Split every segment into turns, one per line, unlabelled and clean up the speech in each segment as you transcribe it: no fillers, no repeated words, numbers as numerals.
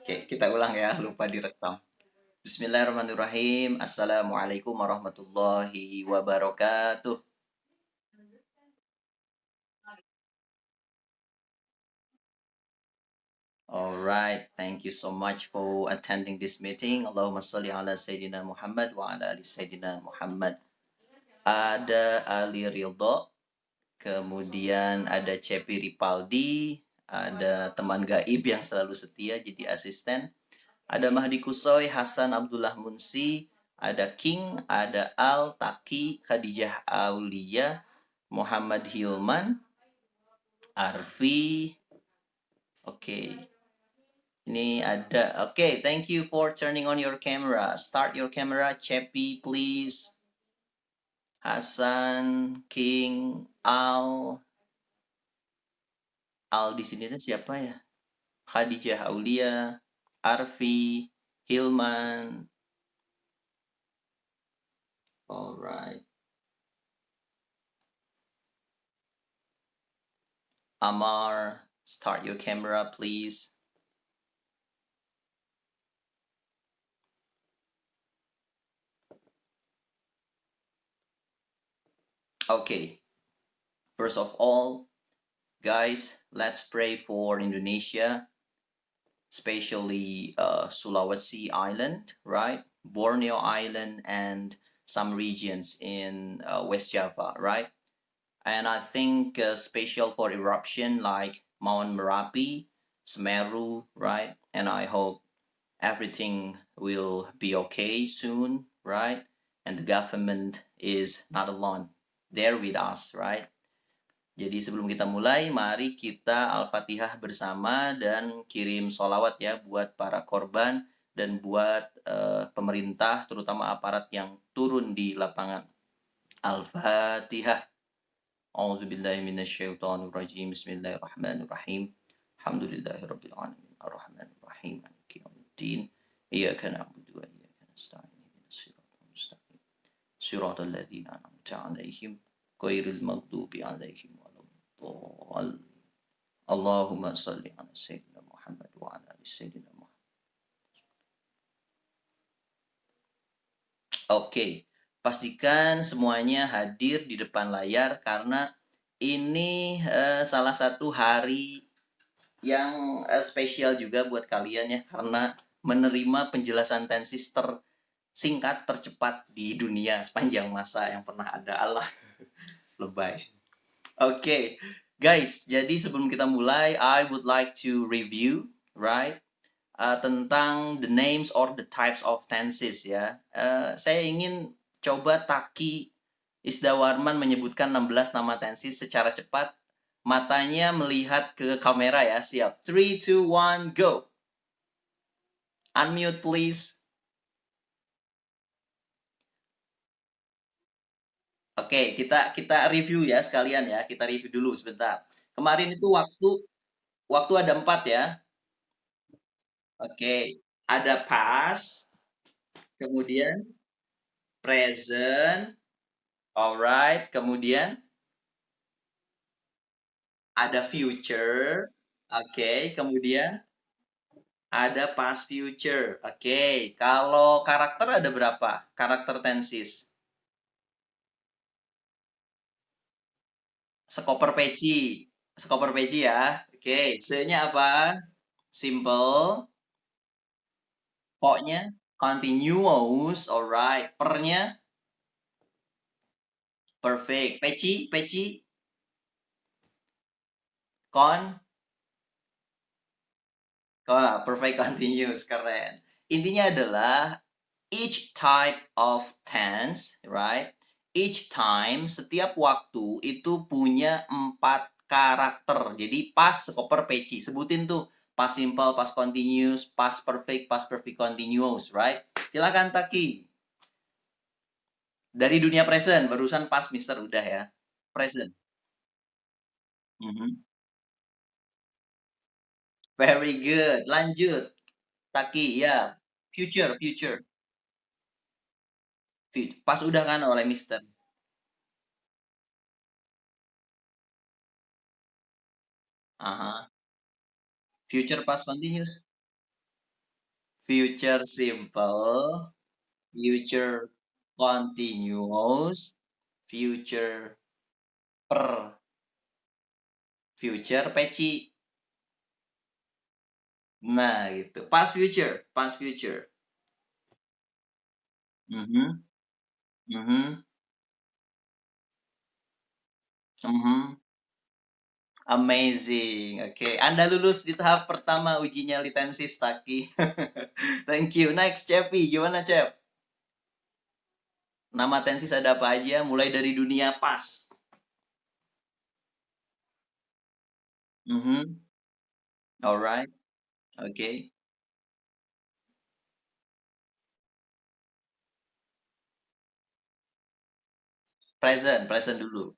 Oke, kita ulang ya, lupa direkam. Bismillahirrahmanirrahim. Assalamualaikum warahmatullahi wabarakatuh. Alright, thank you so much for attending this meeting. Allahumma salli ala Sayyidina Muhammad wa ala ali Sayyidina Muhammad. Ada Ali Ridho, kemudian ada Cepi Ripaldi, ada teman gaib yang selalu setia jadi asisten. Ada Mahdi Kusoy, Hasan Abdullah Munsi, ada King, ada Al, Taki, Khadijah Aulia, Muhammad Hilman, Arfi. Oke, ini ada. Oke, thank you for turning on your camera. Start your camera, Cepi, please. Hasan, King, Al. Al di sini tuh siapa ya? Khadijah Aulia, Arfi, Hilman. Alright. Amar, start your camera, please. Okay, first of all, guys, let's pray for Indonesia, especially Sulawesi Island, right? Borneo Island and some regions in West Java, right? And I think special for eruption like Mount Merapi, Semeru, right? And I hope everything will be okay soon, right? And the government is not alone. They're with us, right? Jadi sebelum kita mulai, mari kita Al-Fatihah bersama dan kirim sholawat ya buat para korban dan buat pemerintah, terutama aparat yang turun di lapangan. Al-Fatihah. A'udzubillahi minasyaitonirrajim. Bismillahirrahmanirrahim. Alhamdulillahirabbil alamin. Arrahmanirrahim. Maliki yaumiddin. Iyyaka na'budu wa iyyaka nasta'in. Ihdinas siratal mustaqim. Siratal ladzina an'amta 'alaihim ghairil maghdubi 'alaihim waladdallin. Allahumma shalli 'ala sayyidina Muhammad wa 'ala ali sayyidina Muhammad. Oke, pastikan semuanya hadir di depan layar karena ini salah satu hari yang spesial juga buat kalian ya karena menerima penjelasan tensis tersingkat tercepat di dunia sepanjang masa yang pernah ada. Allah lebay. Oke, guys, jadi sebelum kita mulai, I would like to review, right, tentang the names or the types of tenses ya. Saya ingin coba Taki Isdawarman menyebutkan 16 nama tenses secara cepat. Matanya melihat ke kamera ya. Siap. 3, 2, 1, go. Unmute please. Oke, kita review ya sekalian ya. Kita review dulu sebentar. Kemarin itu waktu ada 4 ya. Oke, ada past, kemudian present, alright, kemudian ada future, oke, kemudian ada past future, oke. Kalau karakter ada berapa? Karakter tenses. Skoper peci, skoper peci ya. Oke, se-nya apa? Simple. Ko-nya continuous, alright. Per-nya perfect. Peci, peci, con, perfect continuous, keren. Intinya adalah each type of tense, right? Each time, setiap waktu itu punya 4 karakter. Jadi past, skoper, peci. Sebutin tuh past simple, past continuous, past perfect continuous, right? Silakan Taki. Dari dunia present, barusan past Mister udah ya. Present. Mhm. Very good. Lanjut. Taki ya. Future. Pas udah kan oleh Mister. Aha. Future past continuous. Future simple. Future continuous. Future per. Future peci. Nah, gitu. Past future. Past future. Mhm. Mhm. Mhm. Amazing. Oke, Anda lulus di tahap pertama ujinya Litensis Taki. Thank you. Next, Cepi. Gimana, Cep? Nama tensis ada apa aja? Mulai dari dunia pas. Mhm. Alright. Oke. Present. Present dulu.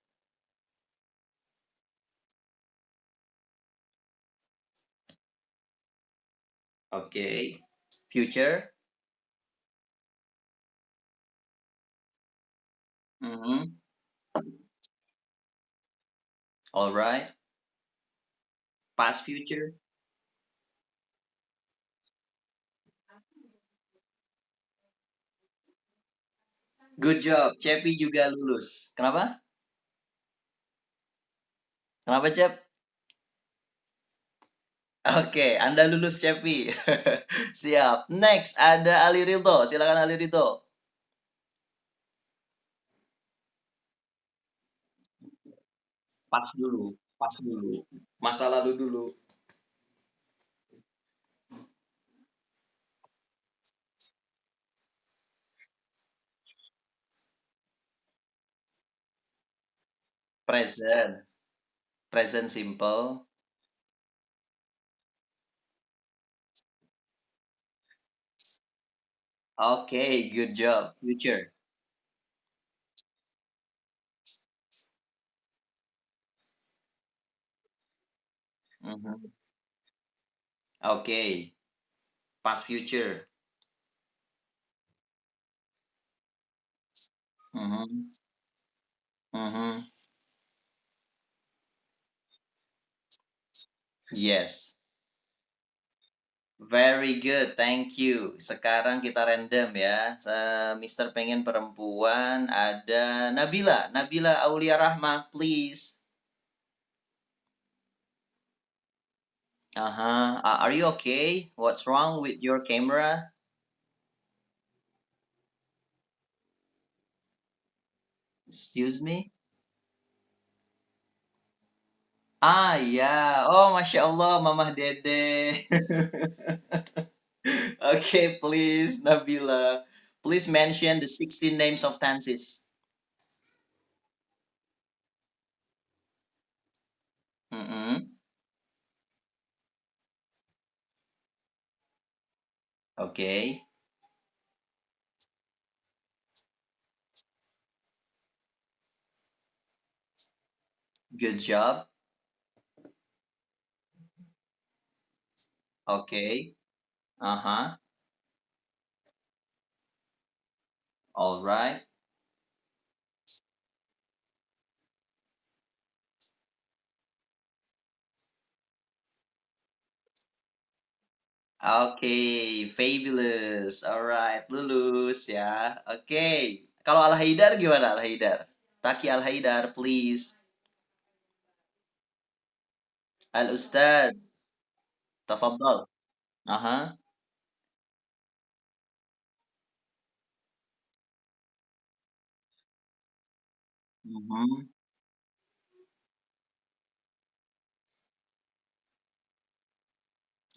Oke. Future. Mhm. Alright. Past future. Good job. Cepi juga lulus. Kenapa? Kenapa, Cep? Oke, Anda lulus, Cepi. Siap. Next, ada Ali Rito. Silakan Ali Rito. Pas dulu. Pas dulu. Masa lalu dulu. Present. Present simple. Oke, good job. Future. Mhm. Oke, past future. Mhm. Mhm. Yes. Very good, thank you. Sekarang kita random ya. Mister pengen perempuan, ada Nabila. Nabila Aulia Rahma, please. Uh-huh. Are you okay? What's wrong with your camera? Excuse me? Ah, ya. Oh, Masya Allah, Mamah Dede. Okay, please, Nabila. Please mention the 16 names of Tansis. Mm-mm. Okay, good job. Okay, uh-huh. All right. Okay, fabulous. All right, lulus ya. Okay. Kalau Al Haidar gimana Al Haidar? Taki Al Haidar, please. Al Ustad, tafadhal. Aha. Mhm.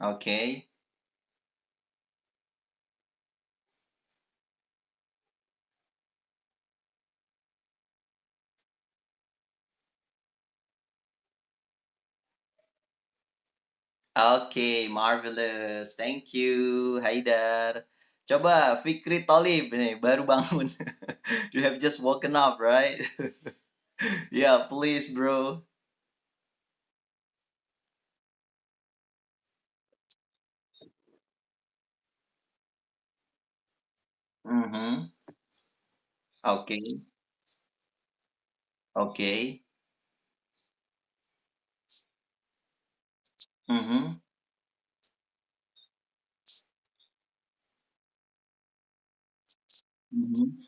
Okay. Oke, marvelous. Thank you, Haidar. Coba Fikri Tolib nih, baru bangun. You have just woken up, right? Yeah, please, bro. Mm-hmm. Okay. Okay. Mm-hmm. Mhm.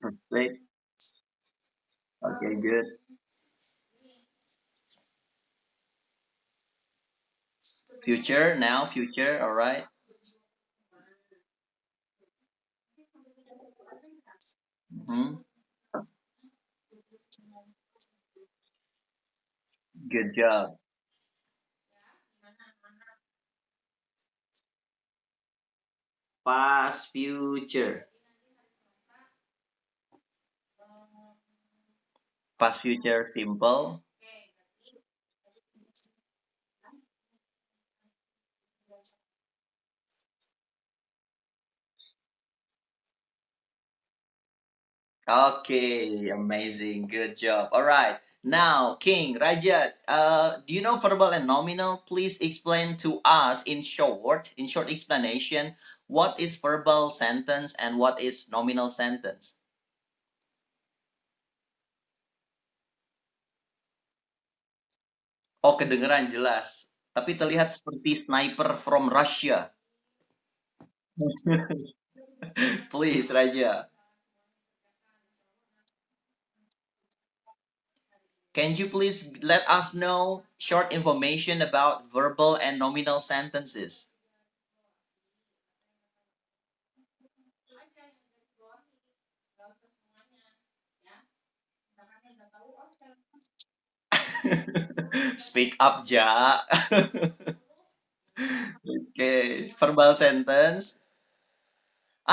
Perfect. Okay, good. Future now, future. All right. Mhm. Good job. Past, future. Past, future, simple. Okay, amazing. Good job. All right. Now, King, Rajat, do you know verbal and nominal? Please explain to us in short explanation, what is verbal sentence and what is nominal sentence? Oh, kedengeran jelas. Tapi terlihat seperti sniper from Russia. Please, Raja. Can you please let us know short information about verbal and nominal sentences? Speak up, Ja. Oke, verbal sentence.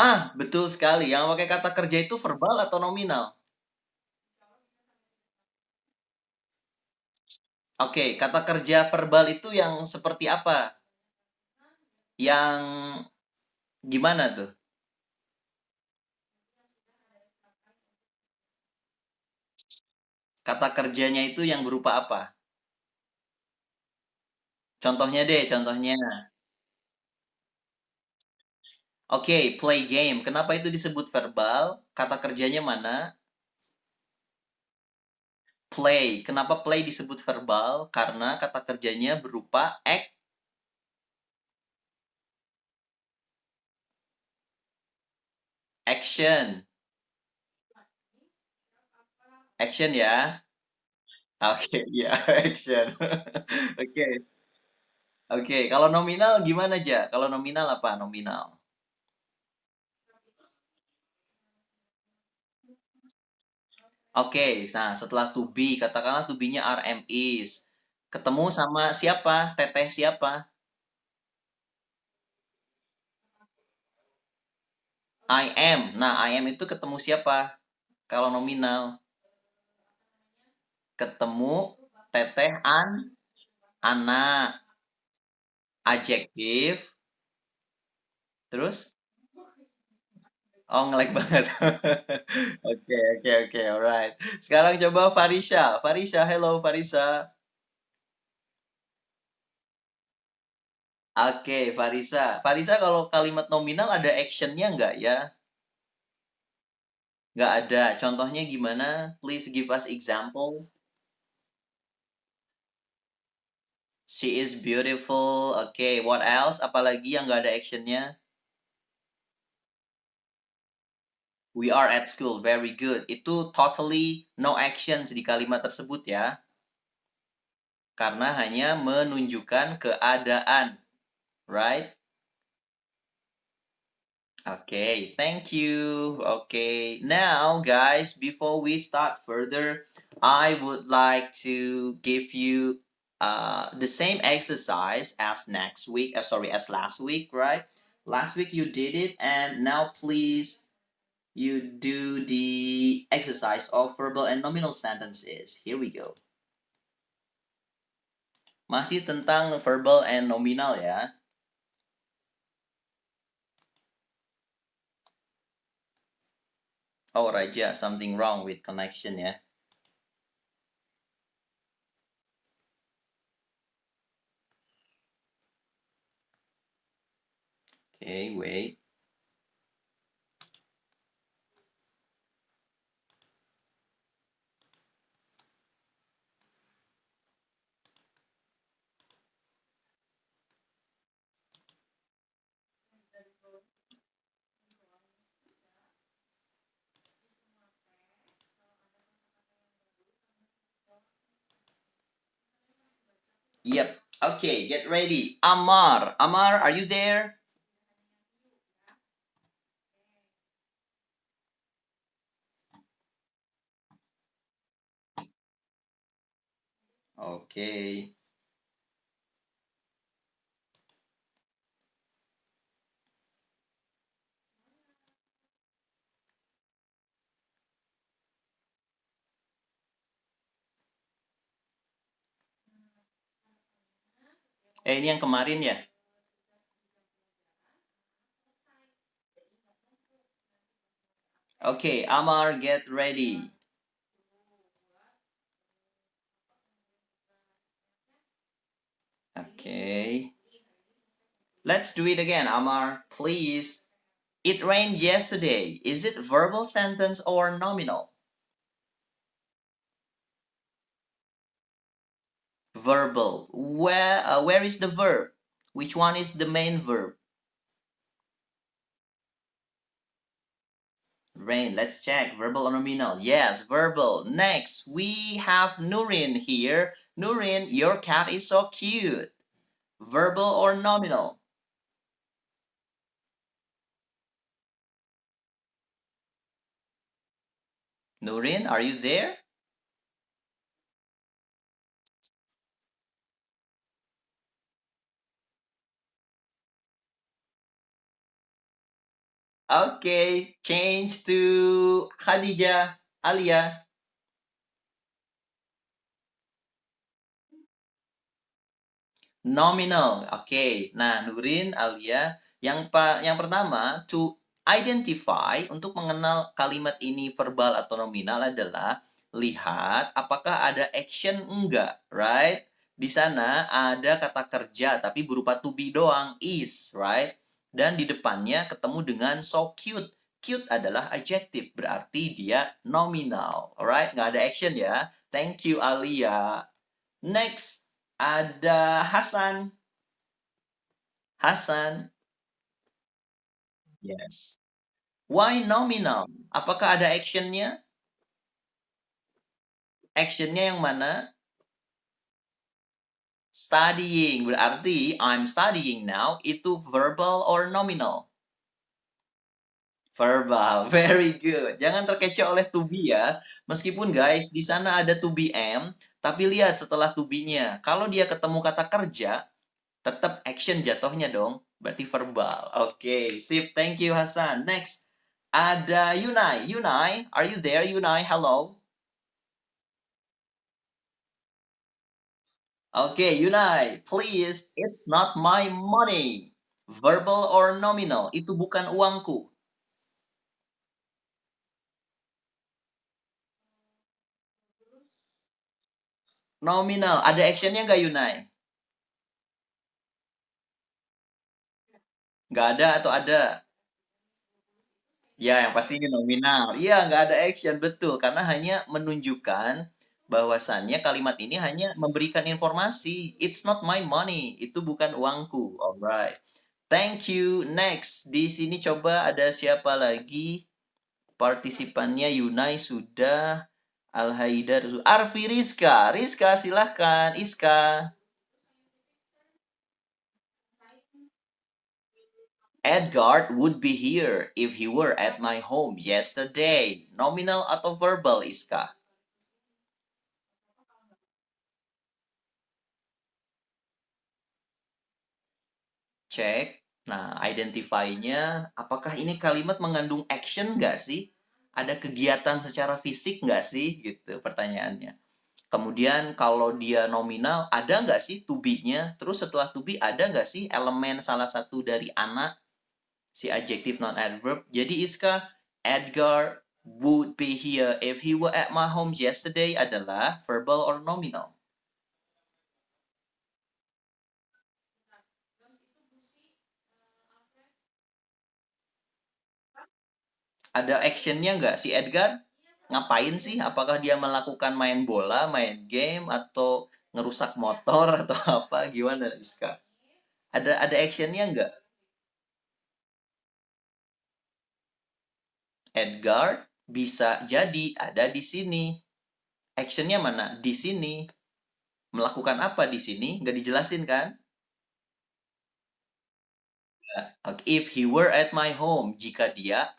Ah, betul sekali. Yang pakai kata kerja itu verbal atau nominal? Oke, kata kerja verbal itu yang seperti apa? Yang gimana tuh? Kata kerjanya itu yang berupa apa? Contohnya deh, contohnya. Oke, play game. Kenapa itu disebut verbal? Kata kerjanya mana? Play. Kenapa play disebut verbal? Karena kata kerjanya berupa action. Action ya. Oke, ya, action. Oke. Oke, kalau nominal gimana aja? Kalau nominal apa? Nominal. Oke, nah setelah to be, katakanlah to be-nya RM is. Ketemu sama siapa? Teteh siapa? I am. Nah, I am itu ketemu siapa? Kalau nominal. Ketemu teteh anak. Adjektif. Terus? Oh, ngelag banget. Oke, oke, oke, alright. Sekarang coba Farisha. Farisha, hello Farisha. Oke, Farisa. Farisa kalau kalimat nominal ada actionnya nggak ya? Nggak ada. Contohnya gimana? Please give us example. She is beautiful. Oke, what else? Apalagi yang nggak ada actionnya? We are at school. Very good. Itu totally no actions di kalimat tersebut ya. Karena hanya menunjukkan keadaan. Right? Okay, thank you. Okay, now guys, before we start further, I would like to give you the same exercise as next week, sorry, as last week, right? Last week you did it, and now please you do the exercise of verbal and nominal sentences. Here we go. Masih tentang verbal and nominal ya. Oh, Raja, something wrong with connection ya. Okay, wait. Yep. Okay, get ready. Amar. Amar, are you there? Okay. Ini yang kemarin ya? Okay, Amar, get ready. Okay. Let's do it again, Amar. Please. It rained yesterday. Is it verbal sentence or nominal? Verbal. Where is the verb? Which one is the main verb? Rain. Let's check. Verbal or nominal? Yes, verbal. Next, we have Nurin here. Nurin, your cat is so cute. Verbal or nominal? Nurin, are you there? Okay, change to Khadijah, Alia. Nominal. Oke. Nah, Nurin, Alia, yang pertama to identify untuk mengenal kalimat ini verbal atau nominal adalah lihat apakah ada action enggak, right? Di sana ada kata kerja tapi berupa to be doang, is, right? Dan di depannya ketemu dengan so cute. Cute adalah adjective, berarti dia nominal. Alright, nggak ada action ya. Thank you, Alia. Next, ada Hasan. Hasan. Yes. Why nominal? Apakah ada actionnya? Actionnya yang mana? Studying. Berarti I'm studying now itu verbal or nominal? Verbal. Very good. Jangan terkecoh oleh to be ya. Meskipun guys, di sana ada to be am, tapi lihat setelah to be-nya. Kalau dia ketemu kata kerja, tetap action jatuhnya dong. Berarti verbal. Oke, sip. Thank you Hasan. Next, ada Yunai. Yunai, are you there Yunai? Hello. Oke, Yunai, please. It's not my money. Verbal or nominal? Itu bukan uangku. Nominal. Ada actionnya nggak Yunai? Nggak ada atau ada? Ya, yang pasti ini nominal. Iya, nggak ada action, betul. Karena hanya menunjukkan bahwasannya kalimat ini hanya memberikan informasi. It's not my money. Itu bukan uangku. Alright. Thank you. Next. Di sini coba ada siapa lagi? Partisipannya Yunai sudah. Al-Haidar. Arfi Rizka. Rizka, silahkan. Iska. Edgar would be here if he were at my home yesterday. Nominal atau verbal, Iska? Cek. Nah, identify-nya, apakah ini kalimat mengandung action nggak sih? Ada kegiatan secara fisik nggak sih? Gitu pertanyaannya. Kemudian kalau dia nominal, ada nggak sih to be-nya? Terus setelah to be, ada nggak sih elemen salah satu dari anak? Si adjective non adverb. Jadi Iska, Edgar would be here if he were at my home yesterday adalah verbal or nominal? Ada actionnya nggak si Edgar? Ngapain sih? Apakah dia melakukan main bola, main game, atau ngerusak motor atau apa? Gimana, Iska? Ada actionnya nggak? Edgar bisa jadi ada di sini. Actionnya mana? Di sini. Melakukan apa di sini? Nggak dijelasin kan? If he were at my home, jika dia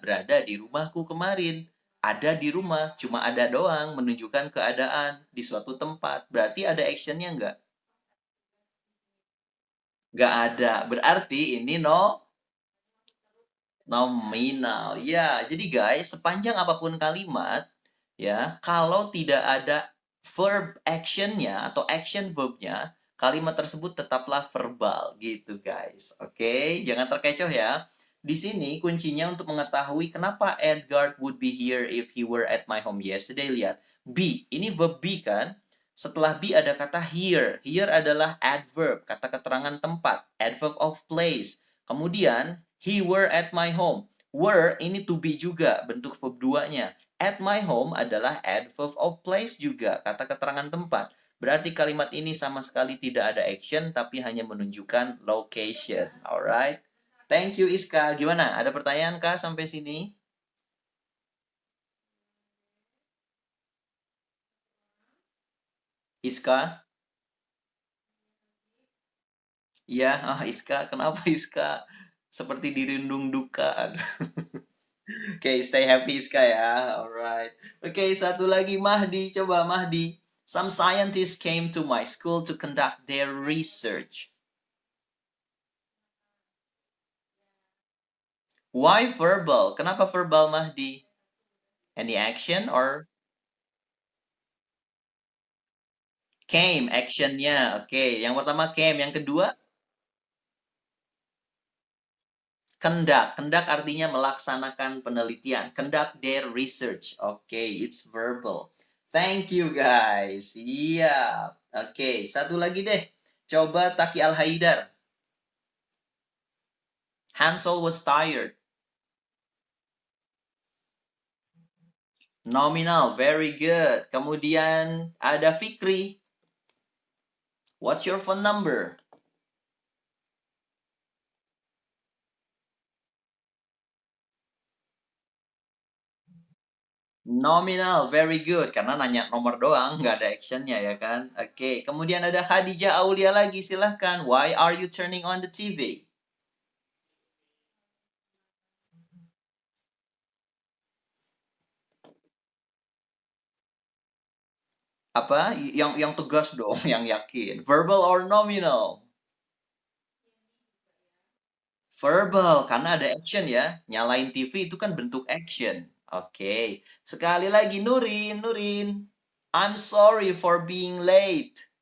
berada di rumahku kemarin. Ada di rumah, cuma ada doang, menunjukkan keadaan di suatu tempat. Berarti ada actionnya nggak? Nggak ada. Berarti ini nominal. Ya, jadi guys, sepanjang apapun kalimat, ya, kalau tidak ada verb actionnya atau action verbnya, kalimat tersebut tetaplah verbal gitu guys. Oke, jangan terkecoh ya. Di sini kuncinya untuk mengetahui kenapa Edgar would be here if he were at my home yesterday. Lihat, be. Ini verb be kan? Setelah be ada kata here. Here adalah adverb, kata keterangan tempat, adverb of place. Kemudian, he were at my home. Were ini to be juga, bentuk verb 2-nya. At my home adalah adverb of place juga, kata keterangan tempat. Berarti kalimat ini sama sekali tidak ada action, tapi hanya menunjukkan location. Alright? Thank you, Iska. Gimana? Ada pertanyaan kah sampai sini? Iska? Iya, Iska. Kenapa Iska? Seperti dirundung duka. Oke, stay happy Iska ya. Alright. Oke, satu lagi Mahdi. Coba Mahdi. Some scientists came to my school to conduct their research. Why verbal? Kenapa verbal Mahdi? Any action or came actionnya? Oke, yang pertama came, yang kedua conduct. Conduct artinya melaksanakan penelitian. Conduct their research. Oke, it's verbal. Thank you guys. Iya. Oke, satu lagi deh. Coba Taki Al-Haidar. Hansel was tired. Nominal, very good. Kemudian ada Fikri. What's your phone number? Nominal, very good. Karena nanya nomor doang, nggak ada actionnya ya kan? Oke, kemudian ada Khadijah Aulia lagi, silahkan. Why are you turning on the TV? Apa? Yang tegas dong, yang yakin. Verbal or nominal? Verbal, karena ada action ya. Nyalain TV itu kan bentuk action. Oke, sekali lagi Nurin, Nurin. I'm sorry for being late.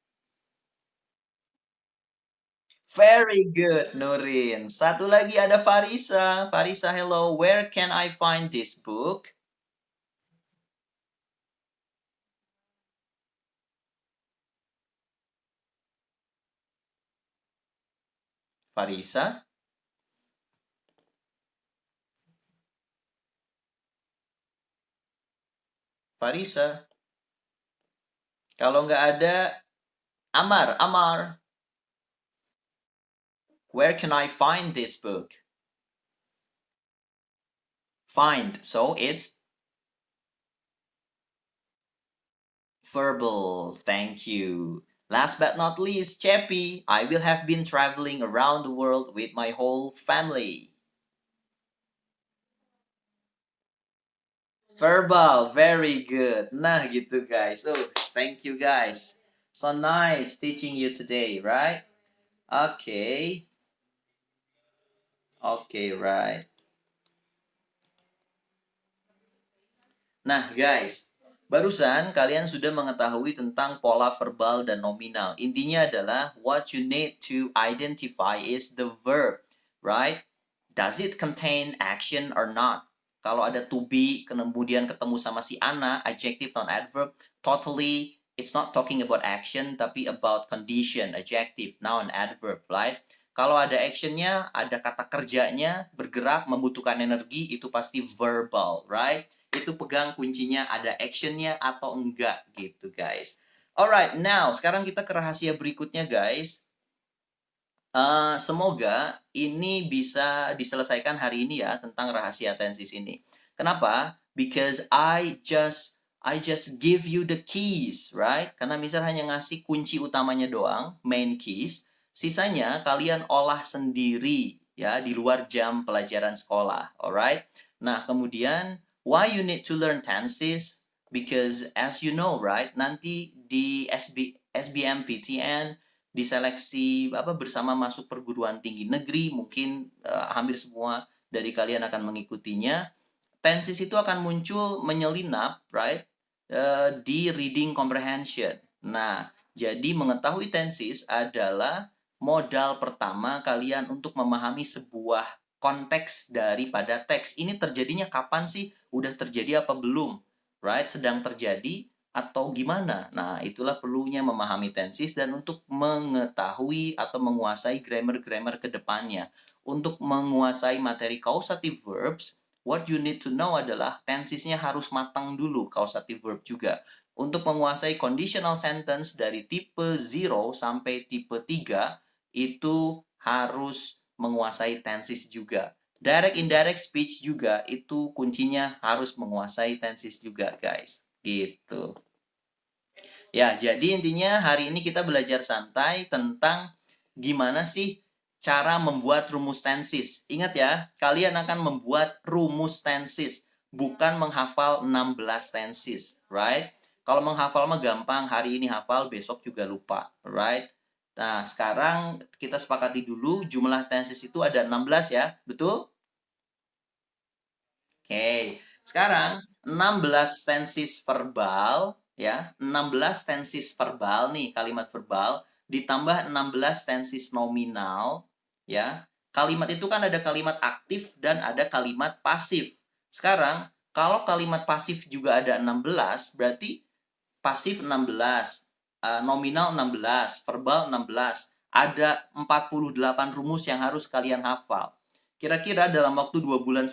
Very good, Nurin. Satu lagi ada Farisa. Farisa, hello. Where can I find this book? Farisa? Farisa? Kalau nggak ada, Amar, Amar. Where can I find this book? Find. So it's verbal. Thank you. Last but not least, Cheppy. I will have been traveling around the world with my whole family. Verbal, very good. Nah, gitu guys. Oh, thank you guys. So nice teaching you today, right? Okay. Okay, right. Nah, guys, barusan kalian sudah mengetahui tentang pola verbal dan nominal. Intinya adalah what you need to identify is the verb, right? Does it contain action or not? Kalau ada to be, kemudian ketemu sama si Ana, adjective non adverb, totally it's not talking about action tapi about condition, adjective, noun, adverb, right? Kalau ada actionnya, ada kata kerjanya, bergerak, membutuhkan energi, itu pasti verbal, right? Itu pegang kuncinya ada actionnya atau enggak gitu guys. Alright, now sekarang kita ke rahasia berikutnya guys. Semoga ini bisa diselesaikan hari ini ya tentang rahasia tensis ini. Kenapa? Because I just I just give you the keys, right? Karena Mister hanya ngasih kunci utamanya doang, main keys. Sisanya kalian olah sendiri ya di luar jam pelajaran sekolah, alright? Nah, kemudian why you need to learn tenses? Because as you know, right, nanti di SBMPTN diseleksi apa bersama masuk perguruan tinggi negeri, mungkin hampir semua dari kalian akan mengikutinya. Tenses itu akan muncul menyelinap, right? Di reading comprehension. Nah, jadi mengetahui tenses adalah modal pertama kalian untuk memahami sebuah konteks daripada teks. Ini terjadinya kapan sih? Udah terjadi apa belum? Right? Sedang terjadi atau gimana? Nah, itulah perlunya memahami tenses dan untuk mengetahui atau menguasai grammar-grammar ke depannya. Untuk menguasai materi causative verbs, what you need to know adalah tensesnya harus matang dulu, causative verb juga. Untuk menguasai conditional sentence dari tipe 0 sampai tipe 3, itu harus menguasai tenses juga. Direct indirect speech juga itu kuncinya harus menguasai tenses juga, guys. Gitu. Ya, jadi intinya hari ini kita belajar santai tentang gimana sih cara membuat rumus tenses. Ingat ya, kalian akan membuat rumus tenses, bukan menghafal 16 tenses, right? Kalau menghafal mah gampang, hari ini hafal, besok juga lupa, right? Nah, sekarang kita sepakati dulu jumlah tenses itu ada 16 ya, betul? Oke, sekarang 16 tenses verbal ya, 16 tenses verbal nih kalimat verbal ditambah 16 tenses nominal ya. Kalimat itu kan ada kalimat aktif dan ada kalimat pasif. Sekarang kalau kalimat pasif juga ada 16 berarti pasif 16, nominal 16, verbal 16. Ada 48 rumus yang harus kalian hafal. Kira-kira dalam waktu 2,5 bulan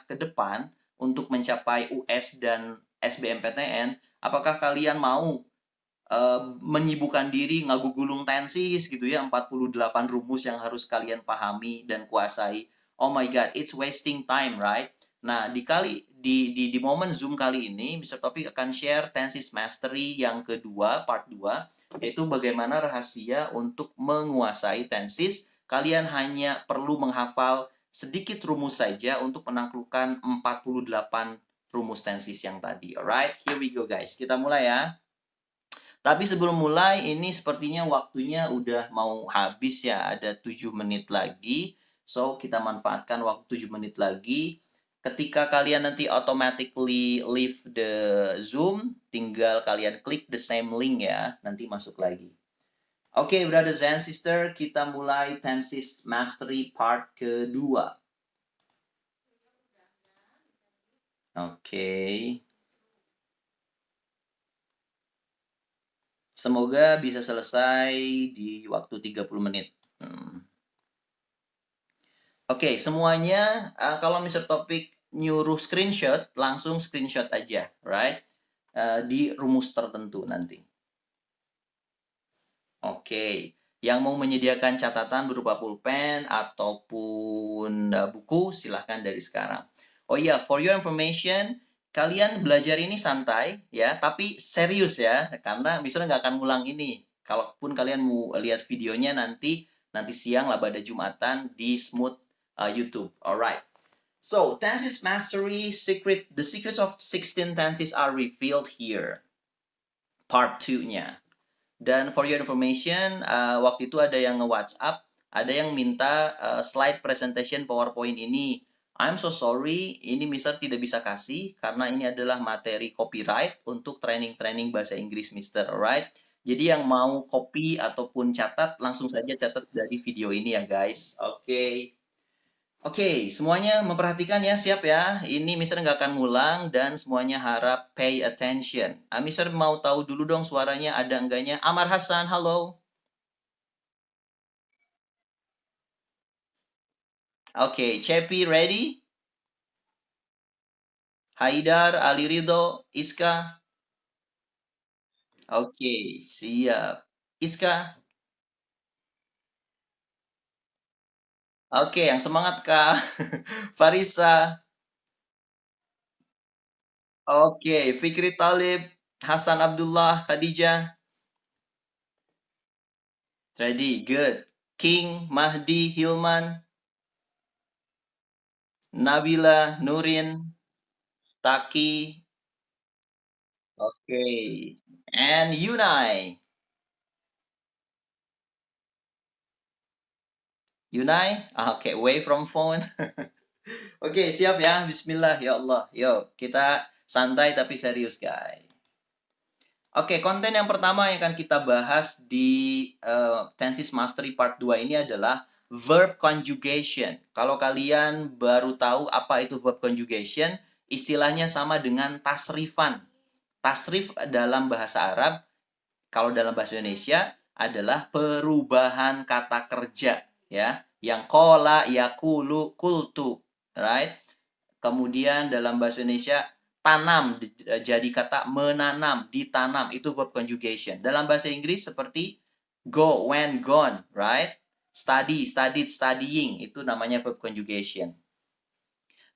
ke depan untuk mencapai US dan SBMPTN, apakah kalian mau menyibukkan diri ngagugulung tensis gitu ya, 48 rumus yang harus kalian pahami dan kuasai? Oh my god, it's wasting time, right? Nah, di momen Zoom kali ini Mr. Topik akan share tenses mastery yang kedua, part 2, yaitu bagaimana rahasia untuk menguasai tenses. Kalian hanya perlu menghafal sedikit rumus saja untuk menaklukkan 48 rumus tenses yang tadi. Alright, here we go guys. Kita mulai ya. Tapi sebelum mulai, ini sepertinya waktunya udah mau habis ya. Ada 7 menit lagi. So, kita manfaatkan waktu 7 menit lagi. Ketika kalian nanti automatically leave the Zoom, tinggal kalian klik the same link ya. Nanti masuk lagi. Oke, brothers and sister, kita mulai Tenses Mastery part kedua. Oke. Semoga bisa selesai di waktu 30 menit. Oke, semuanya kalau Mr. Topik nyuruh screenshot, langsung screenshot aja, right? Di rumus tertentu nanti. Oke, yang mau menyediakan catatan berupa pulpen ataupun buku, silahkan dari sekarang. Oh iya, for your information, kalian belajar ini santai ya, tapi serius ya, karena misalnya nggak akan ngulang ini. Kalaupun kalian mau lihat videonya nanti siang lah pada Jumatan di Smooth YouTube. Alright. So, tenses mastery the secrets of 16 tenses are revealed here. Part 2-nya. Dan for your information, waktu itu ada yang nge-WhatsApp, ada yang minta slide presentation PowerPoint ini. I'm so sorry, ini Mister tidak bisa kasih karena ini adalah materi copyright untuk training-training bahasa Inggris Mister, alright? Jadi yang mau copy ataupun catat, langsung saja catat dari video ini ya guys. Oke. Oke, semuanya memperhatikan ya, siap ya. Ini Mister nggak akan ngulang dan semuanya harap pay attention. Mister mau tahu dulu dong suaranya ada enggaknya. Amar Hasan, halo. Oke, Cepi ready? Haidar, Ali Ridho, Iska. Oke, siap. Iska. Oke, yang semangat Kak. Farisa. Oke, Fikri Talib, Hasan Abdullah, Khadijah. Ready, good. King, Mahdi, Hilman, Nabila, Nurin, Taki. Oke. And Yunai. Yunai? Oke, away from phone. Oke, siap ya. Bismillah, ya Allah. Yuk, kita santai tapi serius, guys. Oke, konten yang pertama yang akan kita bahas di Tenses Mastery Part 2 ini adalah verb conjugation. Kalau kalian baru tahu apa itu verb conjugation, istilahnya sama dengan tasrifan. Tasrif dalam bahasa Arab, kalau dalam bahasa Indonesia adalah perubahan kata kerja, ya. Yang kola, yakulu, kultu, right? Kemudian dalam bahasa Indonesia tanam jadi kata menanam, ditanam, itu verb conjugation. Dalam bahasa Inggris seperti go, went, gone, right? Study, studied, studying, itu namanya verb conjugation.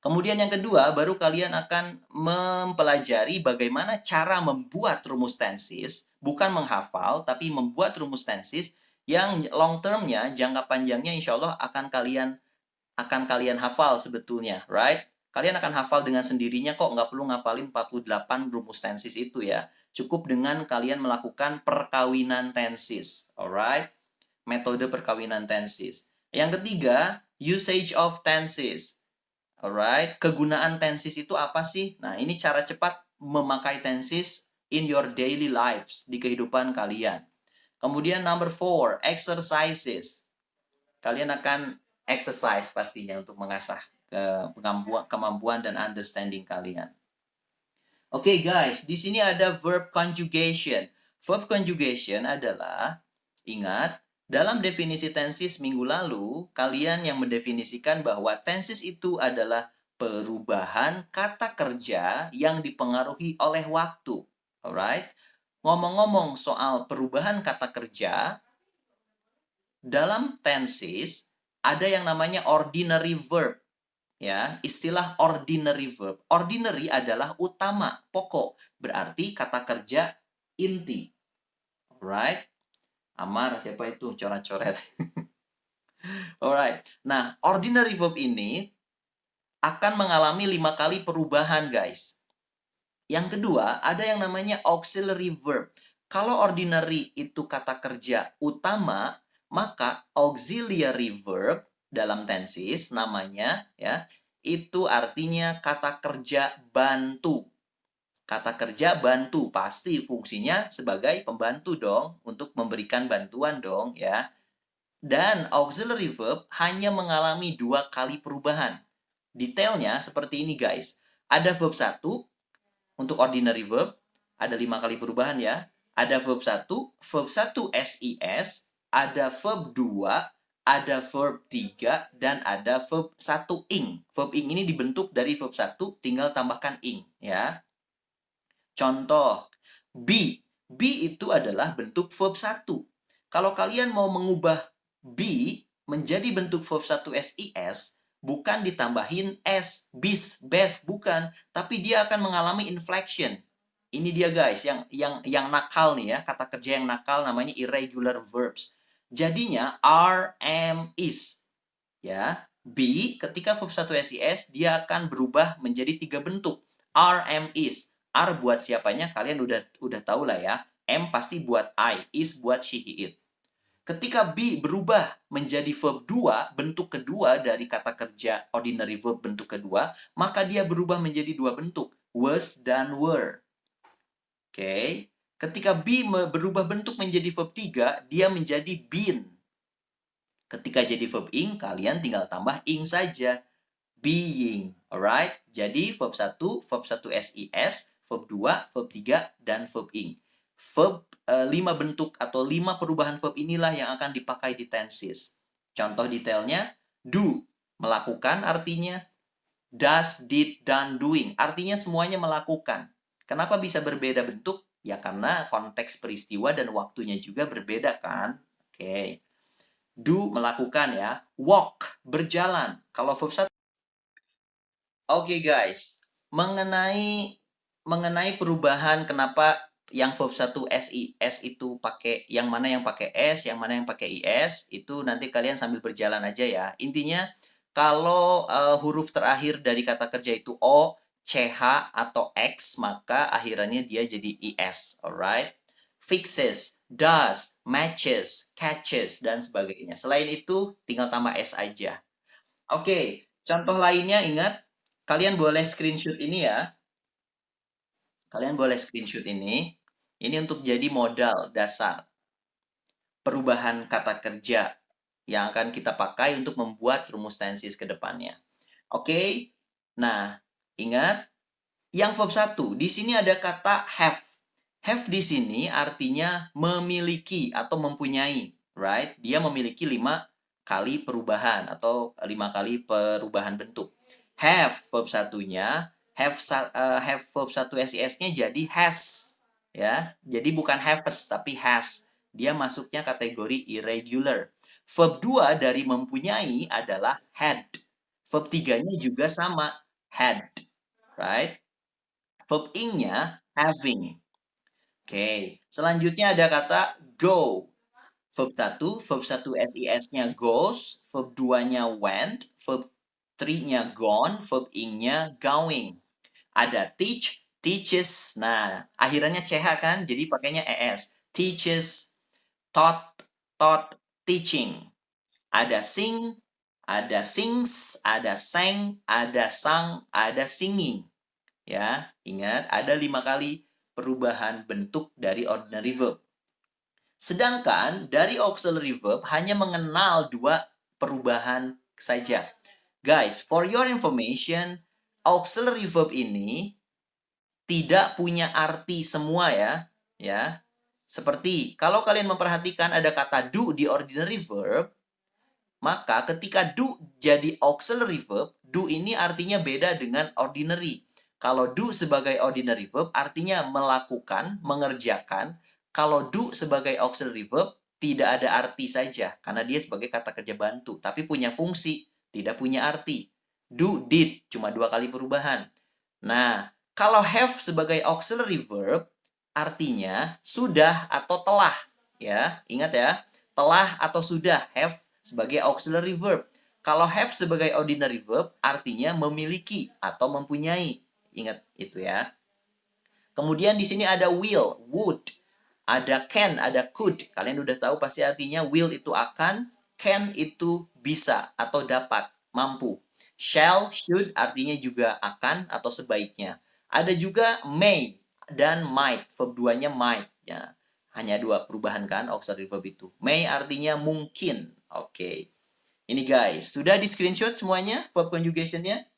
Kemudian yang kedua, baru kalian akan mempelajari bagaimana cara membuat rumus tenses, bukan menghafal, tapi membuat rumus tenses yang long termnya, jangka panjangnya insya Allah akan kalian hafal sebetulnya, right? Kalian akan hafal dengan sendirinya kok, nggak perlu ngafalin 48 rumus tenses itu ya. Cukup dengan kalian melakukan perkawinan tenses, alright? Metode perkawinan tenses. Yang ketiga, usage of tenses. Alright, kegunaan tenses itu apa sih? Nah, ini cara cepat memakai tenses in your daily lives, di kehidupan kalian. Kemudian number 4, exercises. Kalian akan exercise pastinya untuk mengasah kemampuan dan understanding kalian. Oke guys, di sini ada verb conjugation. Verb conjugation adalah, ingat, dalam definisi tenses minggu lalu, kalian yang mendefinisikan bahwa tenses itu adalah perubahan kata kerja yang dipengaruhi oleh waktu. Alright? Ngomong-ngomong soal perubahan kata kerja, dalam tenses ada yang namanya ordinary verb. Ya, istilah ordinary verb. Ordinary adalah utama, pokok. Berarti kata kerja inti. Alright? Amar, siapa itu? Coret-coret. Alright. Nah, ordinary verb ini akan mengalami 5 kali perubahan, guys. Yang kedua, ada yang namanya auxiliary verb. Kalau ordinary itu kata kerja utama, maka auxiliary verb dalam tenses namanya ya, itu artinya kata kerja bantu. Kata kerja bantu pasti fungsinya sebagai pembantu dong, untuk memberikan bantuan dong ya. Dan auxiliary verb hanya mengalami 2 kali perubahan. Detailnya seperti ini guys. Ada verb 1 untuk ordinary verb, ada 5 kali perubahan ya. Ada verb 1, verb 1 SIS, ada verb 2, ada verb 3, dan ada verb 1 ing. Verb ing ini dibentuk dari verb 1, tinggal tambahkan ing ya. Contoh, be. Be itu adalah bentuk verb 1. Kalau kalian mau mengubah be menjadi bentuk verb 1 SIS, bukan ditambahin S, bis, best, bukan. Tapi dia akan mengalami inflection. Ini dia guys, yang nakal nih ya, kata kerja yang nakal namanya irregular verbs. Jadinya are, am, is. Ya, be ketika verb 1 SIS dia akan berubah menjadi 3 bentuk. Are, am, is. Are buat siapanya kalian udah tahu lah ya. M pasti buat I, is buat she, he, it. Ketika be berubah menjadi verb 2, bentuk kedua dari kata kerja ordinary verb bentuk kedua, maka dia berubah menjadi 2 bentuk, was dan were. Oke. Ketika be berubah bentuk menjadi verb 3, dia menjadi been. Ketika jadi verb ing, kalian tinggal tambah ing saja. Being. Alright? Jadi verb 1 SIS, verb 2, verb 3, dan verb ing. Verb 5 bentuk atau 5 perubahan verb inilah yang akan dipakai di tenses. Contoh detailnya, do, melakukan artinya. Does, did, done, doing. Artinya semuanya melakukan. Kenapa bisa berbeda bentuk? Ya karena konteks peristiwa dan waktunya juga berbeda kan? Oke. Do, melakukan ya. Walk, berjalan. Kalau verb 1. Oke guys, mengenai mengenai perubahan kenapa yang verb 1 SIS itu pakai yang mana yang pakai S, yang mana yang pakai IS, itu nanti kalian sambil berjalan aja ya. Intinya kalau huruf terakhir dari kata kerja itu O, CH atau X, maka akhirannya dia jadi IS, alright? Fixes, does, matches, catches, dan sebagainya. Selain itu, tinggal tambah S aja. Oke, contoh lainnya ingat, kalian boleh screenshot ini ya. Kalian boleh screenshot ini. Ini untuk jadi modal dasar perubahan kata kerja yang akan kita pakai untuk membuat rumus tenses ke depannya. Oke? Nah, ingat yang verb 1, di sini ada kata have. Have di sini artinya memiliki atau mempunyai, right? Dia memiliki 5 kali perubahan atau 5 kali perubahan bentuk. Have verb satunya, have verb 1 SIS-nya jadi has, ya. Jadi bukan haves tapi has. Dia masuknya kategori irregular. Verb 2 dari mempunyai adalah had. Verb 3-nya juga sama, had, right? Verb ing-nya having. Oke, selanjutnya ada kata go. Verb 1 SIS-nya goes, verb 2-nya went, verb 3-nya gone, verb ing-nya going. Ada teach, teaches. Nah, akhirannya CH kan, jadi pakainya ES. Teaches, taught, taught, teaching. Ada sing, ada sings, ada sang, ada sang, ada singing. Ya, ingat ada 5 kali perubahan bentuk dari ordinary verb. Sedangkan dari auxiliary verb hanya mengenal 2 perubahan saja. Guys, for your information, auxiliary verb ini tidak punya arti semua ya. Ya. Seperti kalau kalian memperhatikan ada kata do di ordinary verb, maka ketika do jadi auxiliary verb, do ini artinya beda dengan ordinary. Kalau do sebagai ordinary verb artinya melakukan, mengerjakan. Kalau do sebagai auxiliary verb tidak ada arti saja karena dia sebagai kata kerja bantu, tapi punya fungsi, tidak punya arti. Do, did, cuma 2 kali perubahan. Nah, kalau have sebagai auxiliary verb artinya sudah atau telah, ya. Ingat ya, telah atau sudah, have sebagai auxiliary verb. Kalau have sebagai ordinary verb artinya memiliki atau mempunyai. Ingat itu ya. Kemudian di sini ada will, would, ada can, ada could. Kalian udah tahu pasti artinya will itu akan, can itu bisa atau dapat, mampu. Shall, should artinya juga akan atau sebaiknya. Ada juga may dan might. Verb 2-nya might. Ya. Hanya 2 perubahan kan auxiliary verb itu. May artinya mungkin. Oke. Ini guys, sudah di screenshot semuanya verb conjugation-nya?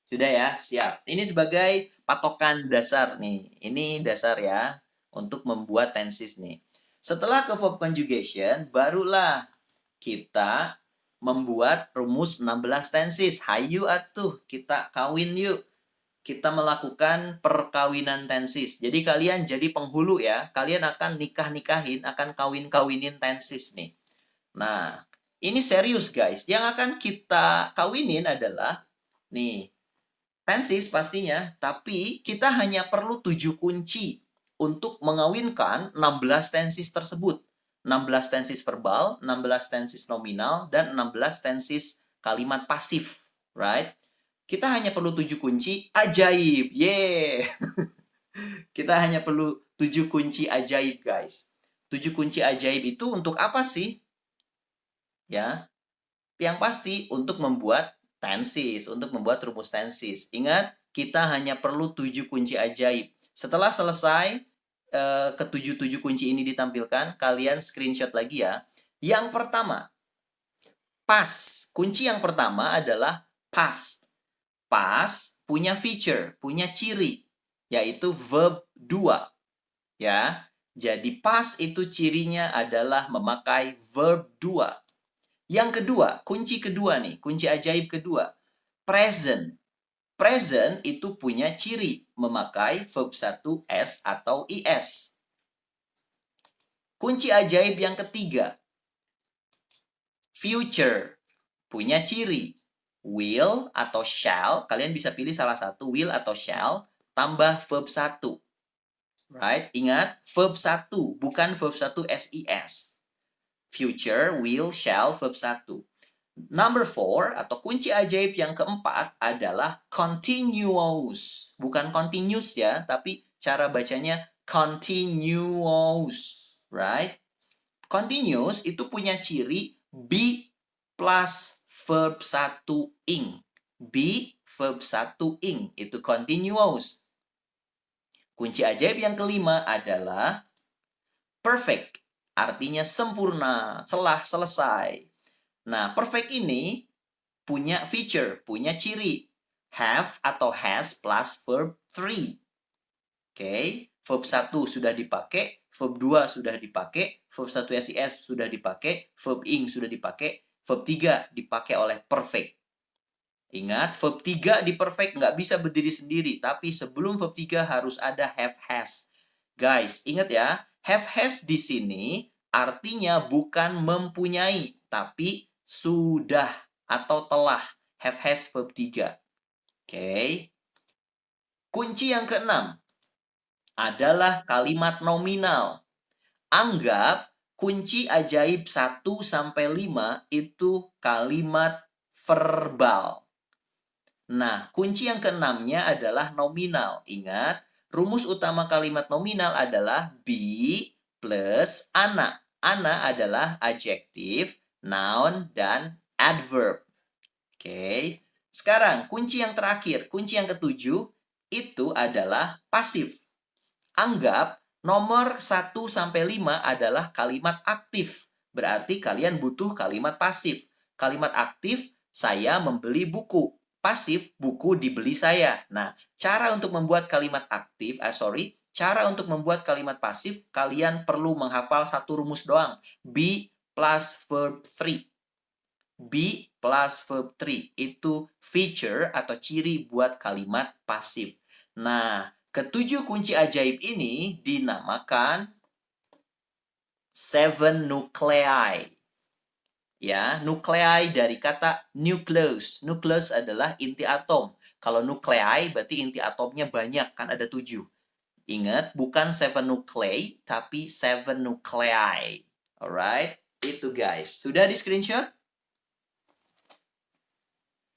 Sudah ya, siap. Ini sebagai patokan dasar nih. Ini dasar ya untuk membuat tenses nih. Setelah ke verb conjugation, barulah kita membuat rumus 16 tenses. Hayu atuh, kita kawin yuk. Kita melakukan perkawinan tenses. Jadi kalian jadi penghulu ya. Kalian akan nikah-nikahin, akan kawin-kawinin tenses nih. Nah, ini serius guys. Yang akan kita kawinin adalah nih, tenses pastinya, tapi kita hanya perlu 7 kunci untuk mengawinkan 16 tenses tersebut. 16 tenses verbal, 16 tenses nominal, dan 16 tenses kalimat pasif, right? Kita hanya perlu 7 kunci ajaib. Yeay. Kita hanya perlu 7 kunci ajaib, guys. 7 kunci ajaib itu untuk apa sih? Ya, yang pasti untuk membuat tenses, untuk membuat rumus tenses. Ingat, kita hanya perlu 7 kunci ajaib. Setelah selesai ketujuh-tujuh kunci ini ditampilkan, kalian screenshot lagi ya. Yang pertama, past. Kunci yang pertama adalah past. Past punya feature, punya ciri, yaitu verb 2. Ya. Jadi past itu cirinya adalah memakai verb 2. Yang kedua, kunci kedua nih, kunci ajaib kedua. Present. Present itu punya ciri memakai verb 1 S atau IS. Kunci ajaib yang ketiga. Future. Punya ciri will atau shall, kalian bisa pilih salah satu, will atau shall, tambah verb 1. Right? Ingat, verb 1, bukan verb 1 SIS. Future, will, shall, verb 1. Number 4 atau kunci ajaib yang keempat adalah continuous. Bukan continuous ya, tapi cara bacanya continuous. Right? Continuous itu punya ciri be plus verb 1 ing. Be verb 1 ing. Itu continuous. Kunci ajaib yang kelima adalah perfect. Artinya sempurna, selesai. Nah, perfect ini punya feature, punya ciri. Have atau has plus verb 3. Oke, verb 1 sudah dipakai, verb 2 sudah dipakai, verb 1 SIS sudah dipakai, verb ing sudah dipakai, verb 3 dipakai oleh perfect. Ingat, verb 3 di perfect nggak bisa berdiri sendiri, tapi sebelum verb 3 harus ada have has. Guys, ingat ya, have has di sini artinya bukan mempunyai, tapi sudah atau telah. Have has verb 3. Oke. Kunci yang keenam adalah kalimat nominal. Anggap kunci ajaib 1 sampai 5 itu kalimat verbal. Nah, kunci yang keenamnya adalah nominal. Ingat, rumus utama kalimat nominal adalah be plus ana. Ana adalah adjektif, noun, dan adverb. Oke. Sekarang, kunci yang terakhir, kunci yang ketujuh, itu adalah pasif. Anggap nomor 1 sampai 5 adalah kalimat aktif. Berarti kalian butuh kalimat pasif. Kalimat aktif, saya membeli buku. Pasif, buku dibeli saya. Nah, cara untuk membuat kalimat aktif, cara untuk membuat kalimat pasif, kalian perlu menghafal satu rumus doang. Be plus verb 3. Be plus verb 3. Itu feature atau ciri buat kalimat pasif. Nah, ketujuh kunci ajaib ini dinamakan 7 nuclei. Ya, nuclei dari kata nucleus. Nucleus adalah inti atom. Kalau nuclei berarti inti atomnya banyak, kan ada 7. Ingat, bukan 7 nuclei, tapi 7 nuclei. Alright, itu guys. Sudah di screenshot?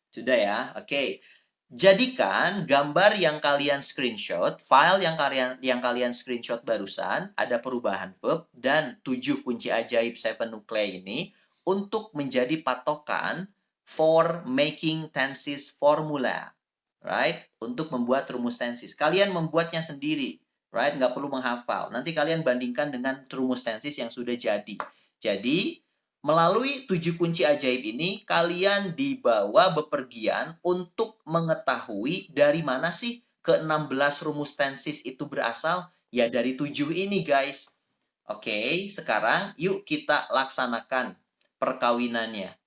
Sudah ya, oke. Jadikan gambar yang kalian screenshot, file yang kalian screenshot barusan, ada perubahan verb dan 7 kunci ajaib 7 nuclei ini untuk menjadi patokan for making tenses formula. Right? Untuk membuat rumus tenses. Kalian membuatnya sendiri. Right? Nggak perlu menghafal. Nanti kalian bandingkan dengan rumus tenses yang sudah jadi. Jadi, melalui 7 kunci ajaib ini, kalian dibawa bepergian untuk mengetahui dari mana sih ke-16 rumus tenses itu berasal. Ya dari 7 ini guys. Oke, sekarang yuk kita laksanakan perkawinannya.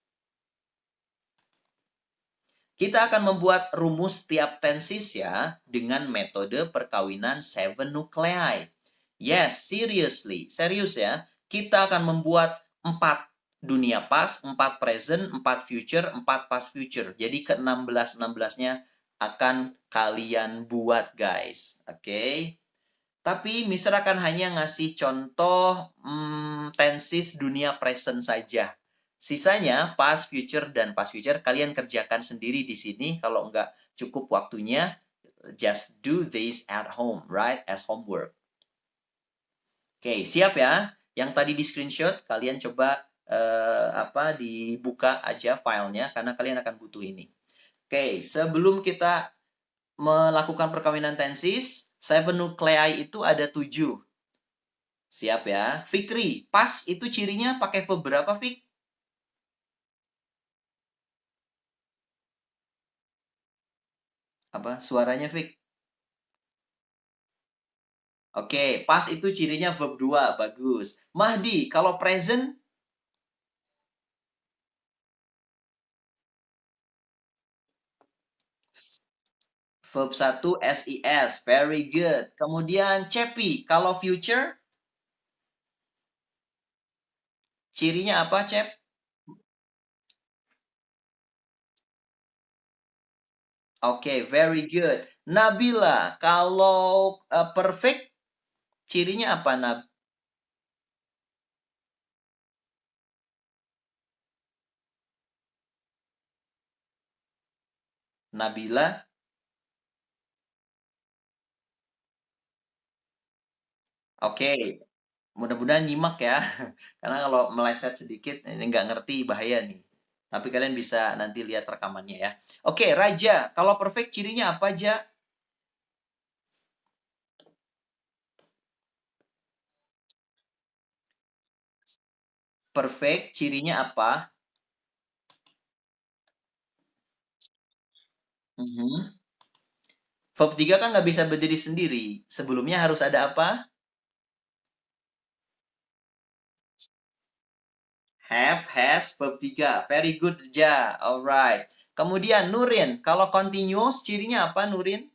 Kita akan membuat rumus tiap tenses ya dengan metode perkawinan 7 nuclei. Yes, seriously. Serius ya. Kita akan membuat 4 dunia past, 4 present, 4 future, 4 past future. Jadi ke-16-16-nya akan kalian buat guys. Oke. Tapi Mister akan hanya ngasih contoh tenses dunia present saja. Sisanya past, future, dan past future kalian kerjakan sendiri di sini. Kalau nggak cukup waktunya, just do this at home, right? As homework. Oke, siap ya? Yang tadi di screenshot, kalian coba dibuka aja filenya karena kalian akan butuh ini. Oke, sebelum kita melakukan perkawinan tenses, 7 nuclei itu ada 7. Siap ya. Fikri, pas itu cirinya pakai verb berapa, Fik? Apa? Suaranya, Fik? Oke, pas itu cirinya verb 2. Bagus. Mahdi, kalau present, verb 1 SIS. Very good. Kemudian Cepi, kalau future, cirinya apa, Cep? Oke, very good. Nabila, kalau perfect cirinya apa, Nabila? Oke, mudah-mudahan nyimak ya. Karena kalau meleset sedikit, ini nggak ngerti bahaya nih. Tapi kalian bisa nanti lihat rekamannya ya. Oke, Raja, kalau perfect cirinya apa aja? Perfect cirinya apa? Mhm. Verb 3 kan nggak bisa berdiri sendiri. Sebelumnya harus ada apa? Have, has, verb 3. Very good, Ja. Alright. Kemudian Nurin, kalau continuous cirinya apa Nurin?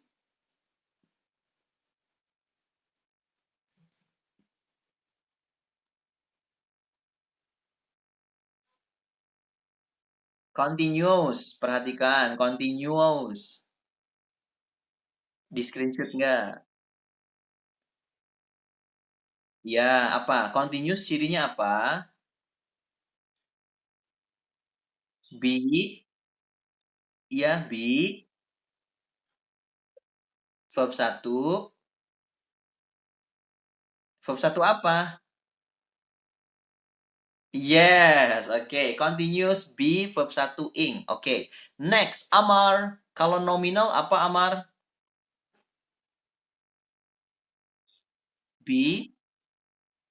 Continuous. Perhatikan, continuous. Di screenshot nggak? Ya, apa? Continuous cirinya apa? Be, ya, be. Verb satu. Verb satu apa? Yes, oke. Continuous be verb satu ing. Oke. Next, Amar. Kalau nominal apa Amar? Be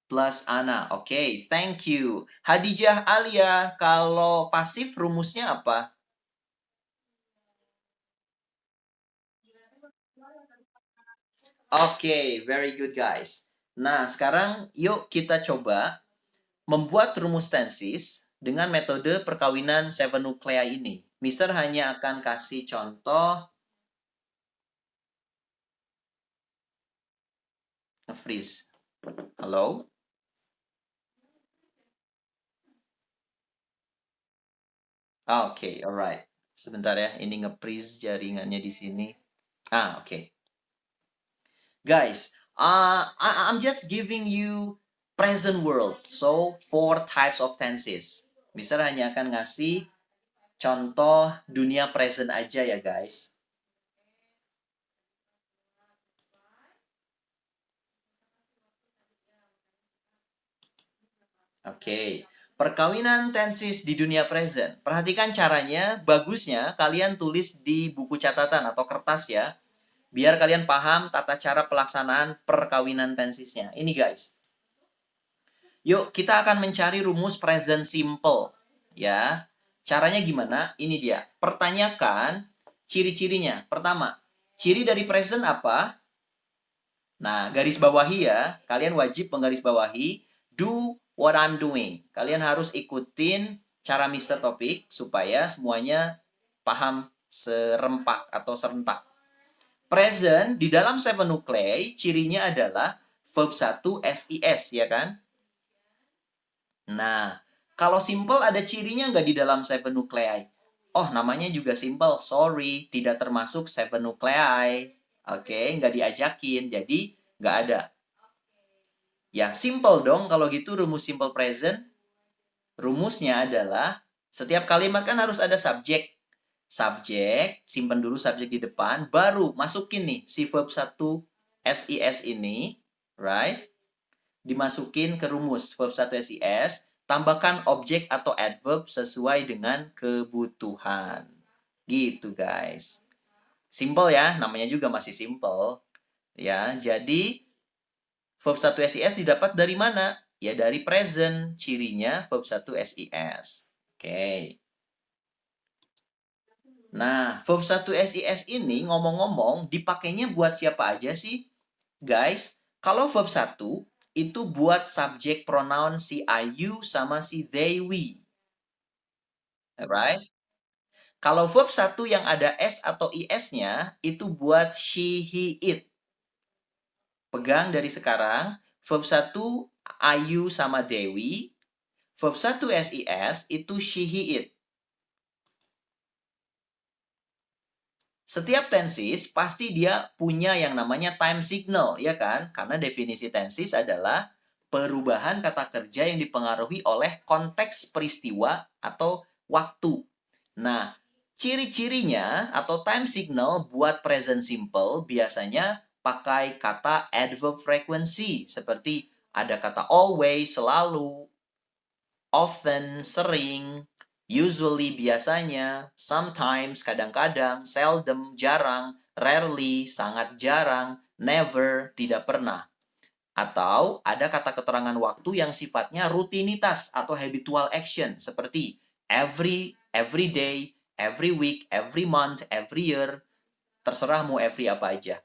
plus Ana. Oke, thank you. Hadijah Alia, kalau pasif rumusnya apa? Oke, very good guys. Nah, sekarang yuk kita coba membuat rumus tensis dengan metode perkawinan seven nuclei ini. Mister hanya akan kasih contoh nge-freeze. Halo? Oke, alright. Sebentar ya, ini nge-freeze jaringannya di sini. Oke. Guys, I'm just giving you present world. So, four types of tenses. Mister hanya akan ngasih contoh dunia present aja ya guys. Oke. Perkawinan tenses di dunia present. Perhatikan caranya, bagusnya kalian tulis di buku catatan atau kertas ya. Biar kalian paham tata cara pelaksanaan perkawinan tensesnya. Ini guys. Yuk, kita akan mencari rumus present simple. Ya. Caranya gimana? Ini dia. Pertanyakan ciri-cirinya. Pertama, ciri dari present apa? Nah, garis bawahi ya. Kalian wajib menggarisbawahi do what I'm doing. Kalian harus ikutin cara Mister Topik supaya semuanya paham serempak atau serentak. Present di dalam seven nuclei cirinya adalah verb satu SIS ya kan? Nah, kalau simple ada cirinya nggak di dalam seven nuclei? Oh, namanya juga simple. Sorry, tidak termasuk seven nuclei. Oke, nggak diajakin, jadi nggak ada. Ya, simple dong kalau gitu rumus simple present. Rumusnya adalah setiap kalimat kan harus ada subjek. Subjek, simpan dulu subjek di depan, baru masukin nih si verb satu SIS ini, right? Dimasukin ke rumus verb satu SIS, tambahkan objek atau adverb sesuai dengan kebutuhan. Gitu, guys. Simple ya, namanya juga masih simple. Ya, jadi verb satu SIS didapat dari mana? Ya dari present, cirinya verb satu SIS. Oke. Nah, verb satu SIS ini ngomong-ngomong dipakainya buat siapa aja sih? Guys, kalau verb satu itu buat subjek pronoun si I, you sama si they, we. Alright? Kalau verb satu yang ada S atau IS-nya itu buat she, he, it. Pegang dari sekarang, verb satu Ayu sama Dewi, verb satu SIS itu she, he, it. Setiap tenses pasti dia punya yang namanya time signal, ya kan? Karena definisi tenses adalah perubahan kata kerja yang dipengaruhi oleh konteks peristiwa atau waktu. Nah, ciri-cirinya atau time signal buat present simple biasanya pakai kata adverb frequency, seperti ada kata always, selalu, often, sering, usually, biasanya, sometimes, kadang-kadang, seldom, jarang, rarely, sangat jarang, never, tidak pernah. Atau ada kata keterangan waktu yang sifatnya rutinitas atau habitual action seperti every day, every week, every month, every year, terserah mau every apa aja.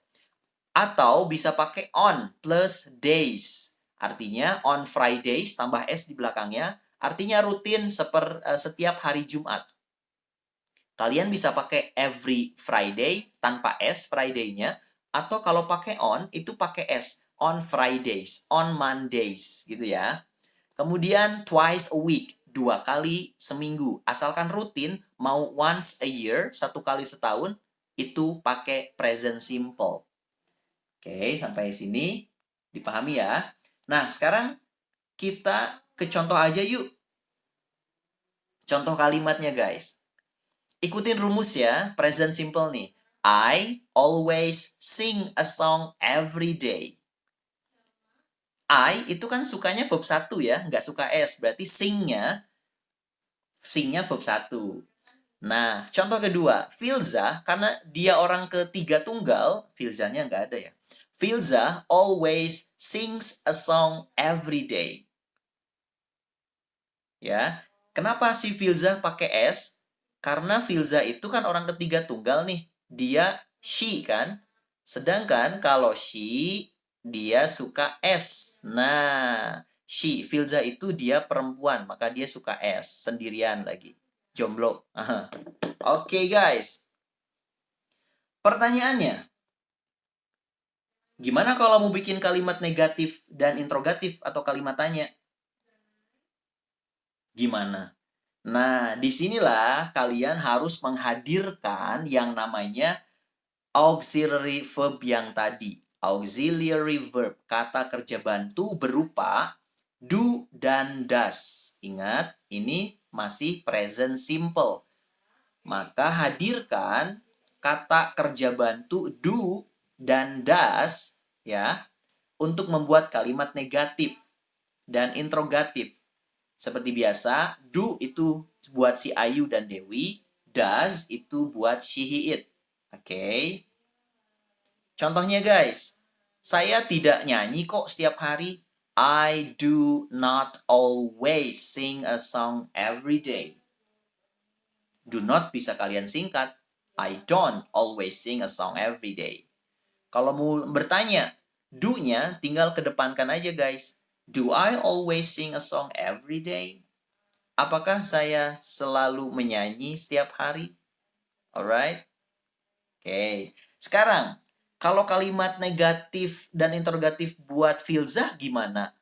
Atau bisa pakai on plus days. Artinya on Fridays tambah S di belakangnya, artinya rutin setiap hari Jumat. Kalian bisa pakai every Friday tanpa S Friday-nya, atau kalau pakai on itu pakai S, on Fridays, on Mondays gitu ya. Kemudian twice a week, 2 kali seminggu. Asalkan rutin, mau once a year, 1 kali setahun, itu pakai present simple. Oke, sampai sini dipahami ya. Nah, sekarang kita ke contoh aja yuk. Contoh kalimatnya guys. Ikutin rumus ya, present simple nih. I always sing a song every day. I itu kan sukanya verb 1 ya, nggak suka S. Berarti singnya verb 1. Nah, contoh kedua, Filza, karena dia orang ketiga tunggal, Filzanya nggak ada ya. Filza always sings a song every day. Ya, kenapa si Filza pakai S? Karena Filza itu kan orang ketiga tunggal nih. Dia she kan. Sedangkan kalau she, dia suka S. Nah, she, Filza itu dia perempuan, maka dia suka S. Sendirian lagi. Jomblo. Oke guys. Pertanyaannya, gimana kalau mau bikin kalimat negatif dan interrogatif atau kalimat tanya? Gimana? Nah, disinilah kalian harus menghadirkan yang namanya auxiliary verb yang tadi. Auxiliary verb, kata kerja bantu berupa do dan does. Ingat, ini masih present simple. Maka hadirkan kata kerja bantu do dan does ya untuk membuat kalimat negatif dan interrogatif. Seperti biasa, do itu buat si Ayu dan Dewi, does itu buat she, he, it. Oke. Contohnya guys, saya tidak nyanyi kok setiap hari. I do not always sing a song every day. Do not bisa kalian singkat. I don't always sing a song every day. Kalau mau bertanya, do-nya tinggal kedepankan aja guys. Do I always sing a song every day? Apakah saya selalu menyanyi setiap hari? Alright? Oke. Sekarang, kalau kalimat negatif dan interrogatif buat Filzah gimana?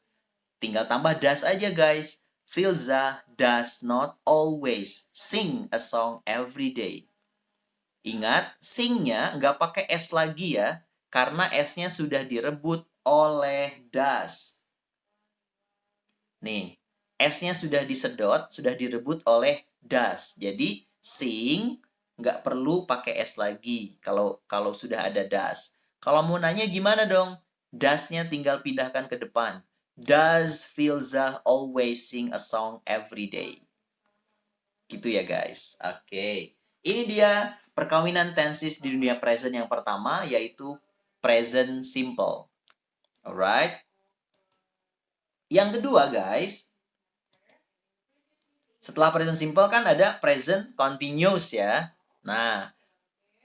Tinggal tambah does aja guys. Filzah does not always sing a song every day. Ingat, sing-nya nggak pakai S lagi ya, karena S-nya sudah direbut oleh does. Nih, S-nya sudah disedot, sudah direbut oleh does. Jadi, sing nggak perlu pakai S lagi kalau sudah ada does. Kalau mau nanya gimana dong? Does-nya tinggal pindahkan ke depan. Does Filza always sing a song every day? Gitu ya guys. Oke. Ini dia perkawinan tenses di dunia present yang pertama, yaitu present simple. Alright? Yang kedua guys, setelah present simple kan ada present continuous ya. Nah,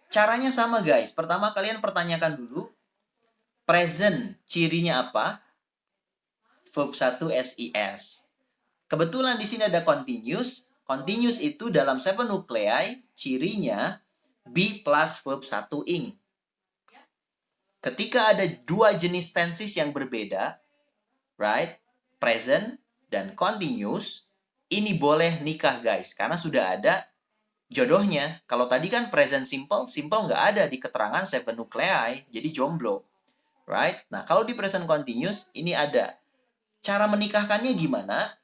caranya sama guys. Pertama kalian pertanyakan dulu, present cirinya apa? Verb 1 SIS. Kebetulan di sini ada continuous. Continuous itu dalam 7 nuclei, cirinya be plus verb 1 ing. Ketika ada dua jenis tenses yang berbeda, right? Present dan continuous, ini boleh nikah guys, karena sudah ada jodohnya. Kalau tadi kan present simple, simple nggak ada di keterangan 7 nuclei, jadi jomblo. Right? Nah, kalau di present continuous, ini ada. Cara menikahkannya gimana?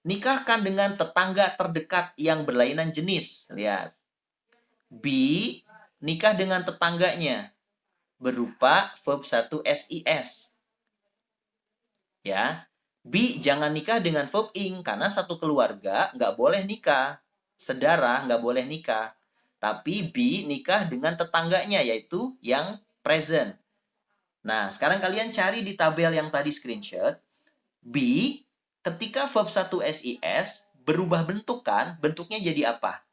Nikahkan dengan tetangga terdekat yang berlainan jenis. Lihat. B, nikah dengan tetangganya. Berupa verb 1 SIS. Ya. B, jangan nikah dengan verb ing. Karena satu keluarga nggak boleh nikah. Sedarah nggak boleh nikah. Tapi B nikah dengan tetangganya, yaitu yang present. Nah, sekarang kalian cari di tabel yang tadi screenshot. B, ketika verb 1 SIS berubah bentuk kan? Bentuknya jadi apa?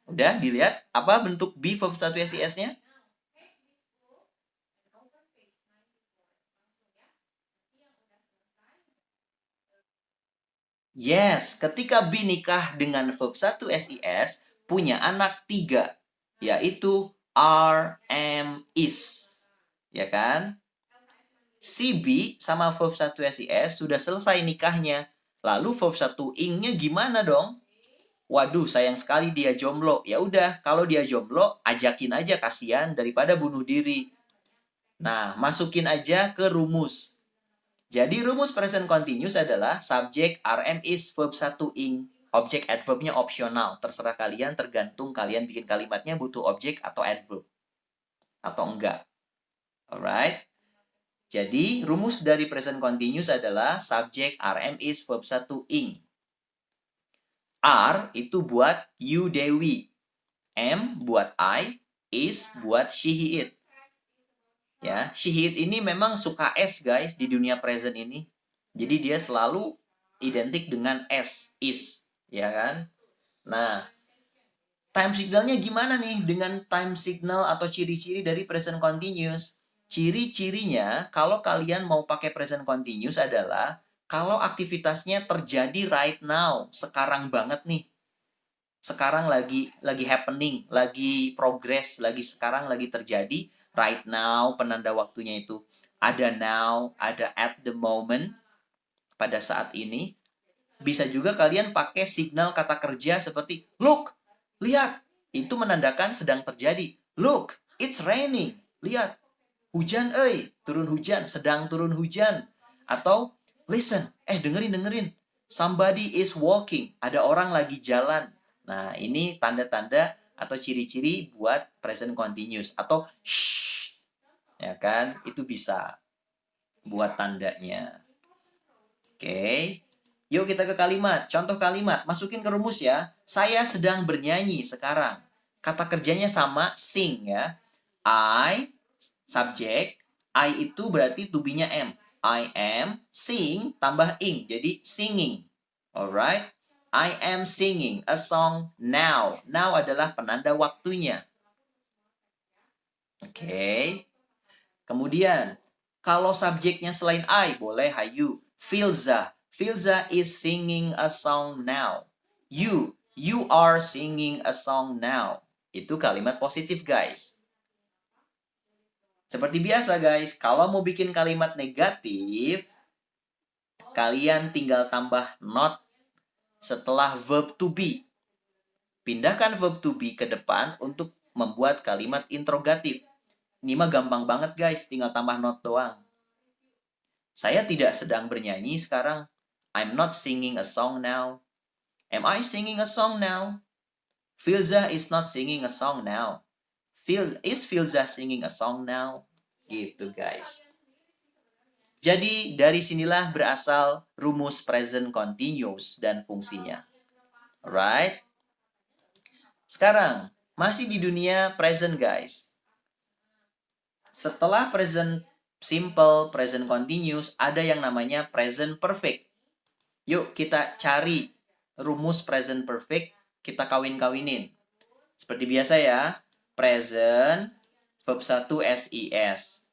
Udah dilihat apa bentuk B verb 1 SIS-nya? Yes, ketika B nikah dengan verb 1 SIS, punya anak 3, yaitu are, am, is. Ya kan? Si B sama verb 1 SIS sudah selesai nikahnya. Lalu verb 1 ing-nya gimana dong? Waduh, sayang sekali dia jomblo. Ya udah, kalau dia jomblo, ajakin aja, kasihan daripada bunuh diri. Nah, masukin aja ke rumus. Jadi rumus present continuous adalah subject RM is verb 1 ing. Objek adverbnya opsional. Terserah kalian, tergantung kalian bikin kalimatnya butuh objek atau adverb. Atau enggak. Alright? Jadi rumus dari present continuous adalah subject RM is verb 1 ing. R itu buat you Dewi. M buat I, is buat she he it. Ya, she he it ini memang suka S guys di dunia present ini. Jadi dia selalu identik dengan S, is, ya kan? Nah, time signalnya gimana nih dengan time signal atau ciri-ciri dari present continuous? Ciri-cirinya kalau kalian mau pakai present continuous adalah kalau aktivitasnya terjadi right now, sekarang banget nih. Sekarang lagi happening, lagi progress, lagi sekarang lagi terjadi right now, penanda waktunya itu ada now, ada at the moment, pada saat ini. Bisa juga kalian pakai signal kata kerja seperti look, lihat, itu menandakan sedang terjadi. Look, it's raining, lihat, hujan turun hujan, sedang turun hujan. Atau listen, dengerin, somebody is walking, ada orang lagi jalan. Nah, ini tanda-tanda atau ciri-ciri buat present continuous. Atau shh, ya kan, itu bisa buat tandanya. Oke. Yuk kita ke kalimat. Contoh kalimat. Masukin ke rumus ya. Saya sedang bernyanyi sekarang. Kata kerjanya sama, sing ya. I, subject. I itu berarti to be-nya am. I am, sing, tambah ing. Jadi singing. Alright? I am singing a song now. Now adalah penanda waktunya. Oke. Kemudian, kalau subjeknya selain I, boleh Hayu. Filza. Filza is singing a song now. You are singing a song now. Itu kalimat positif, guys. Seperti biasa, guys. Kalau mau bikin kalimat negatif, kalian tinggal tambah not setelah verb to be. Pindahkan verb to be ke depan untuk membuat kalimat interrogatif. Ini mah gampang banget, guys. Tinggal tambah not doang. Saya tidak sedang bernyanyi sekarang. I'm not singing a song now. Am I singing a song now? Filza is not singing a song now. Is Filza singing a song now? Gitu guys. Jadi dari sinilah berasal rumus present continuous dan fungsinya. Alright? Sekarang, masih di dunia present guys. Setelah present simple, present continuous, ada yang namanya present perfect. Yuk kita cari rumus present perfect, kita kawin-kawinin. Seperti biasa ya, present, verb 1 SIS.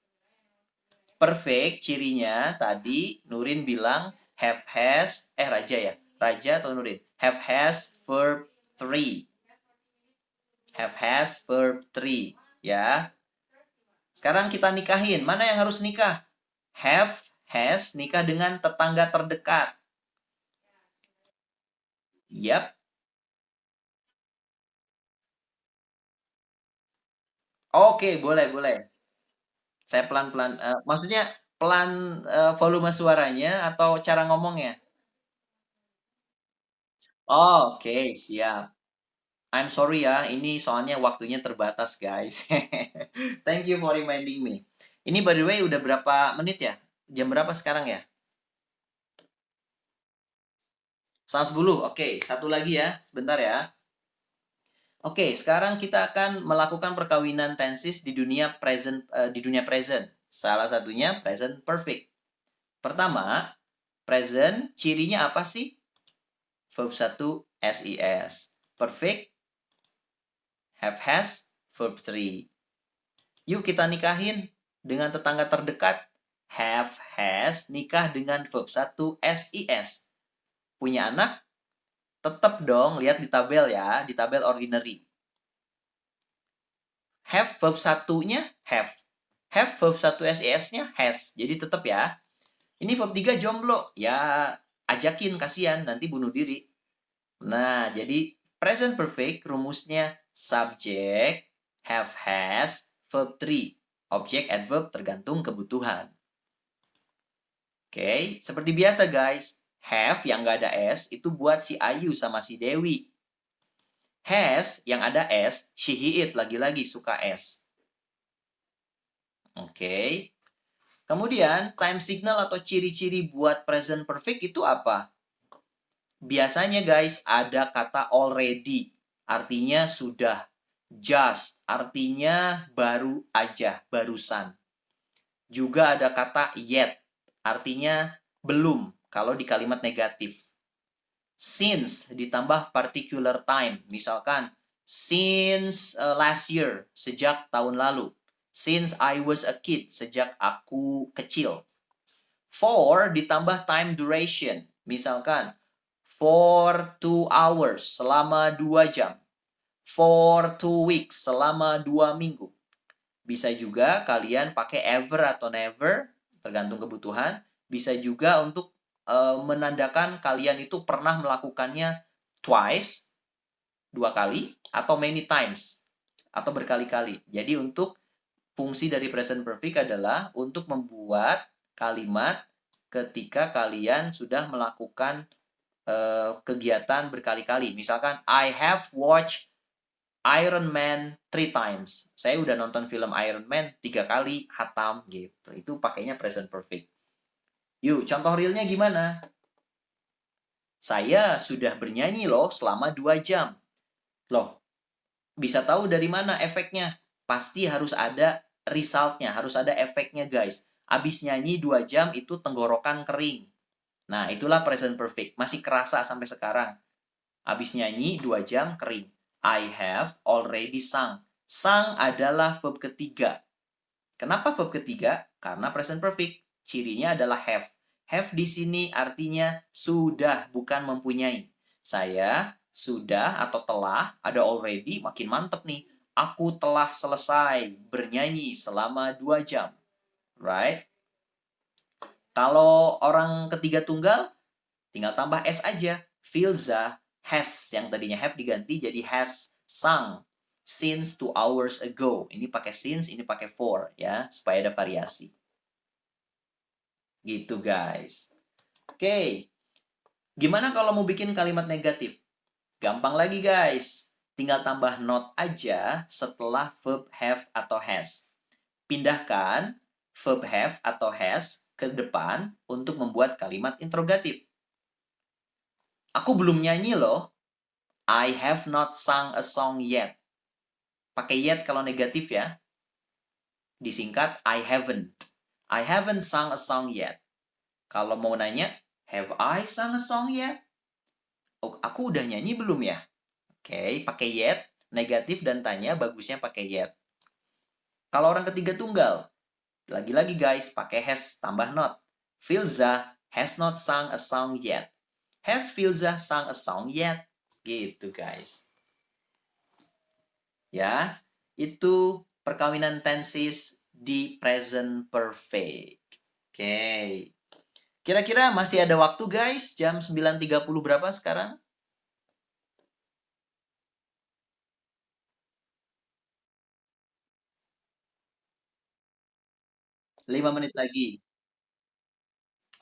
Perfect cirinya tadi Nurin bilang have has, Raja ya? Raja atau Nurin? Have has verb 3. Have has verb 3, ya. Sekarang kita nikahin. Mana yang harus nikah? Have, has, nikah dengan tetangga terdekat. Yap. Oke, boleh, boleh. Saya pelan-pelan. Maksudnya pelan volume suaranya atau cara ngomongnya? Oke, siap. I'm sorry ya, ini soalnya waktunya terbatas, guys. Thank you for reminding me. Ini by the way udah berapa menit ya? Jam berapa sekarang ya? 1:10. Oke, satu lagi ya. Sebentar ya. Oke, sekarang kita akan melakukan perkawinan tenses di dunia present Salah satunya present perfect. Pertama, present cirinya apa sih? Verb 1 SES. Perfect have has verb 3. Yuk kita nikahin dengan tetangga terdekat. Have has nikah dengan verb 1 SES. Punya anak? Tetap dong, lihat di tabel ya, di tabel ordinary. Have verb satunya have. Have verb 1 SES-nya has. Jadi tetap ya. Ini verb 3 jomblo. Ya, ajakin kasihan nanti bunuh diri. Nah, jadi present perfect rumusnya subject, have has, verb 3. Objek adverb tergantung kebutuhan. Oke, seperti biasa guys. Have yang nggak ada S itu buat si Ayu sama si Dewi. Has yang ada S, she, he, it lagi-lagi suka S. Oke. Kemudian time signal atau ciri-ciri buat present perfect itu apa? Biasanya guys ada kata already, artinya sudah. Just, artinya baru aja, barusan. Juga ada kata yet, artinya belum kalau di kalimat negatif. Since ditambah particular time, misalkan since last year, sejak tahun lalu. Since I was a kid, sejak aku kecil. For ditambah time duration, misalkan for 2 hours, selama 2 jam. For 2 weeks, selama 2 minggu. Bisa juga kalian pakai ever atau never, tergantung kebutuhan. Bisa juga untuk menandakan kalian itu pernah melakukannya twice, 2 kali, atau many times, atau berkali-kali. Jadi untuk fungsi dari present perfect adalah untuk membuat kalimat ketika kalian sudah melakukan kegiatan berkali-kali. Misalkan, I have watched Iron Man 3 times. Saya udah nonton film Iron Man 3 kali, hatam gitu. Itu pakainya present perfect. Yuk, contoh realnya gimana? Saya sudah bernyanyi loh selama 2 jam. Loh, bisa tahu dari mana efeknya? Pasti harus ada resultnya, harus ada efeknya guys. Abis nyanyi 2 jam itu tenggorokan kering. Nah, itulah present perfect. Masih kerasa sampai sekarang. Abis nyanyi 2 jam kering. I have already sung. Sung adalah verb ketiga. Kenapa verb ketiga? Karena present perfect. Cirinya adalah have. Have di sini artinya sudah, bukan mempunyai. Saya sudah atau telah, ada already, makin mantep nih. Aku telah selesai bernyanyi selama 2 jam. Right? Kalau orang ketiga tunggal, tinggal tambah S aja. Filza has, yang tadinya have diganti jadi has sung since 2 hours ago. Ini pakai since, ini pakai for ya, supaya ada variasi. Gitu guys. Oke. Gimana kalau mau bikin kalimat negatif? Gampang lagi guys. Tinggal tambah not aja setelah verb have atau has. Pindahkan verb have atau has ke depan untuk membuat kalimat interrogatif. Aku belum nyanyi loh. I have not sung a song yet. Pakai yet kalau negatif ya. Disingkat I haven't. I haven't sung a song yet. Kalau mau nanya, have I sung a song yet? Oh, aku udah nyanyi belum ya? Oke, pakai yet, negatif dan tanya bagusnya pakai yet. Kalau orang ketiga tunggal, lagi-lagi guys, pakai has tambah not. Filza has not sung a song yet. Has Filza sung a song yet? Gitu guys. Ya, itu perkawinan tenses di present perfect. Oke. Kira-kira masih ada waktu guys, jam 9.30 berapa sekarang? 5 menit lagi.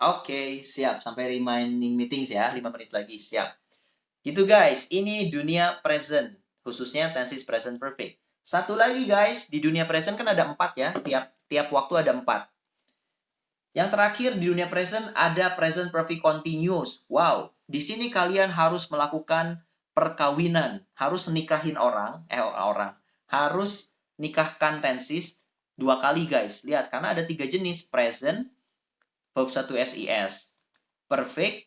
Oke, siap. Sampai reminding meetings ya, 5 menit lagi, siap. Gitu guys, ini dunia present, khususnya tenses present perfect. Satu lagi guys, di dunia present kan ada 4 ya, tiap waktu ada 4. Yang terakhir di dunia present ada present perfect continuous. Wow, di sini kalian harus melakukan perkawinan, harus nikahin orang, harus nikahkan tenses 2 kali guys. Lihat, karena ada 3 jenis, present, verb 1 SIS, perfect,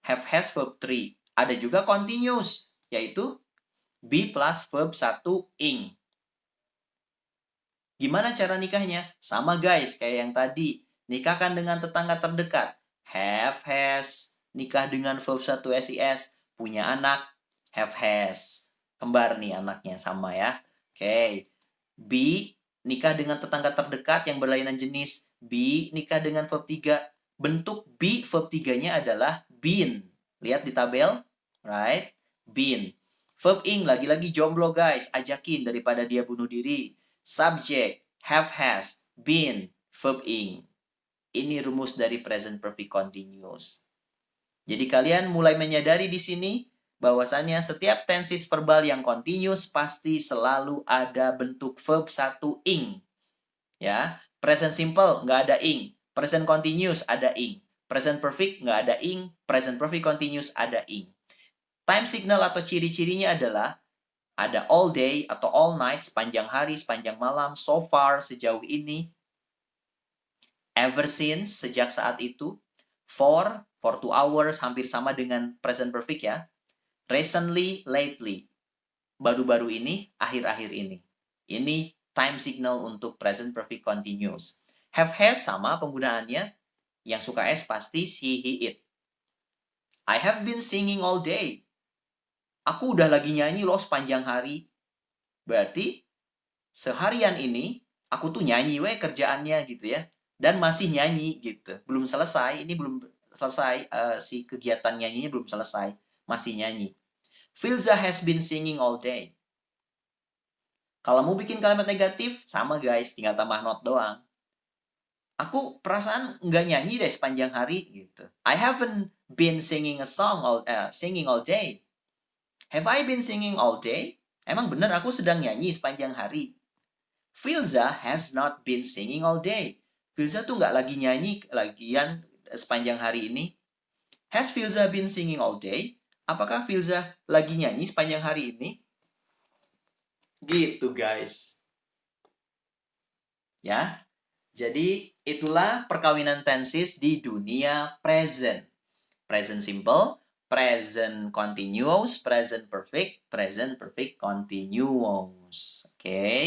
have has verb 3. Ada juga continuous, yaitu be plus verb 1 ing. Gimana cara nikahnya? Sama guys, kayak yang tadi. Nikahkan dengan tetangga terdekat. Have has. Nikah dengan verb 1 SIS. Punya anak. Have has. Kembar nih anaknya, sama ya. Oke. Be. Nikah dengan tetangga terdekat yang berlainan jenis. Be. Nikah dengan verb 3. Bentuk be verb 3-nya adalah been. Lihat di tabel. Right? Been. Verb ing, lagi-lagi jomblo guys. Ajakin daripada dia bunuh diri. Subject, have has, been, verb ing. Ini rumus dari present perfect continuous. Jadi kalian mulai menyadari di sini bahwasannya setiap tenses verbal yang continuous pasti selalu ada bentuk verb 1 ing. Ya, present simple nggak ada ing, present continuous ada ing, present perfect nggak ada ing, present perfect continuous ada ing. Time signal atau ciri-cirinya adalah ada all day atau all night, sepanjang hari, sepanjang malam, so far, sejauh ini, ever since, sejak saat itu, for 2 hours, hampir sama dengan present perfect ya, recently, lately, baru-baru ini, akhir-akhir ini. Ini time signal untuk present perfect continuous. Have has sama penggunaannya, yang suka S pasti she, he, it. I have been singing all day. Aku udah lagi nyanyi loh sepanjang hari. Berarti seharian ini aku tuh nyanyi kerjaannya gitu ya, dan masih nyanyi gitu, belum selesai, ini belum selesai, si kegiatan nyanyinya belum selesai, masih nyanyi. Filza has been singing all day. Kalau mau bikin kalimat negatif, sama guys, tinggal tambah not doang. Aku perasaan nggak nyanyi deh sepanjang hari gitu. I haven't been singing singing all day. Have I been singing all day? Emang bener aku sedang nyanyi sepanjang hari. Filza has not been singing all day. Filza tuh nggak lagi nyanyi lagian sepanjang hari ini. Has Filza been singing all day? Apakah Filza lagi nyanyi sepanjang hari ini? Gitu guys. Ya, jadi itulah perkawinan tenses di dunia present. Present simple, present continuous, present perfect continuous. Oke. Okay.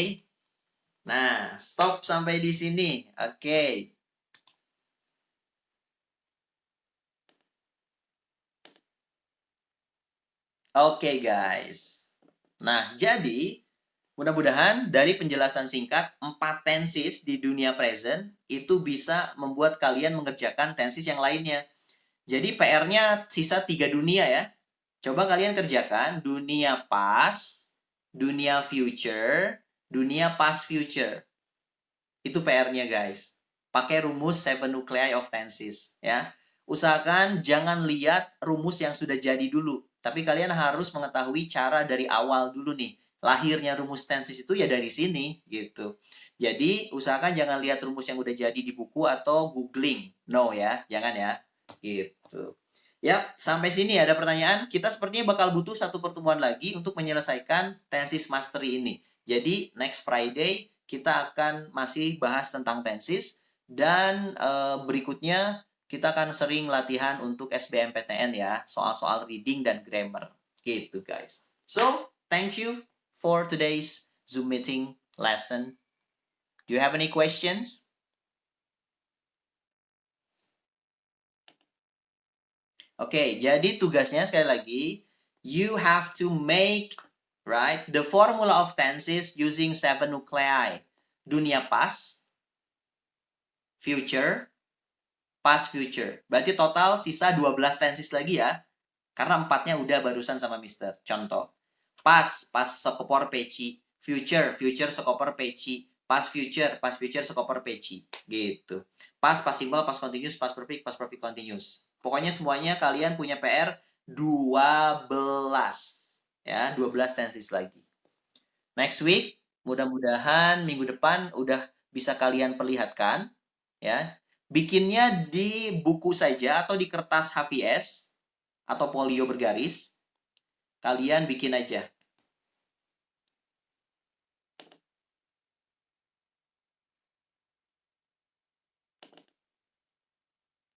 Nah, stop sampai di sini. Oke. Okay. Oke, guys. Nah, jadi mudah-mudahan dari penjelasan singkat 4 tenses di dunia present itu bisa membuat kalian mengerjakan tenses yang lainnya. Jadi PR-nya sisa 3 dunia ya. Coba kalian kerjakan dunia past, dunia future, dunia past future. Itu PR-nya guys. Pakai rumus 7 nuclei of tenses ya. Usahakan jangan lihat rumus yang sudah jadi dulu, tapi kalian harus mengetahui cara dari awal dulu nih. Lahirnya rumus tenses itu ya dari sini gitu. Jadi usahakan jangan lihat rumus yang udah jadi di buku atau googling. No ya, jangan ya. Gitu. Ya, sampai sini ada pertanyaan. Kita sepertinya bakal butuh satu pertemuan lagi untuk menyelesaikan tenses mastery ini. Jadi next Friday kita akan masih bahas tentang tenses dan berikutnya kita akan sering latihan untuk SBMPTN ya, soal-soal reading dan grammar. Gitu guys. So, thank you for today's Zoom meeting lesson. Do you have any questions? Oke, jadi tugasnya sekali lagi, you have to make right the formula of tenses using 7 nuclei. Dunia past, future, past future. Berarti total sisa 12 tenses lagi ya. Karena 4-nya udah barusan sama Mister. Contoh. Past sekopor peci. Future sekopor peci. past future scope peci gitu. Past simple, past continuous, past perfect continuous. Pokoknya semuanya kalian punya PR 12 ya, 12 tenses lagi. Next week, mudah-mudahan minggu depan udah bisa kalian perlihatkan ya. Bikinnya di buku saja atau di kertas HVS atau polio bergaris. Kalian bikin aja.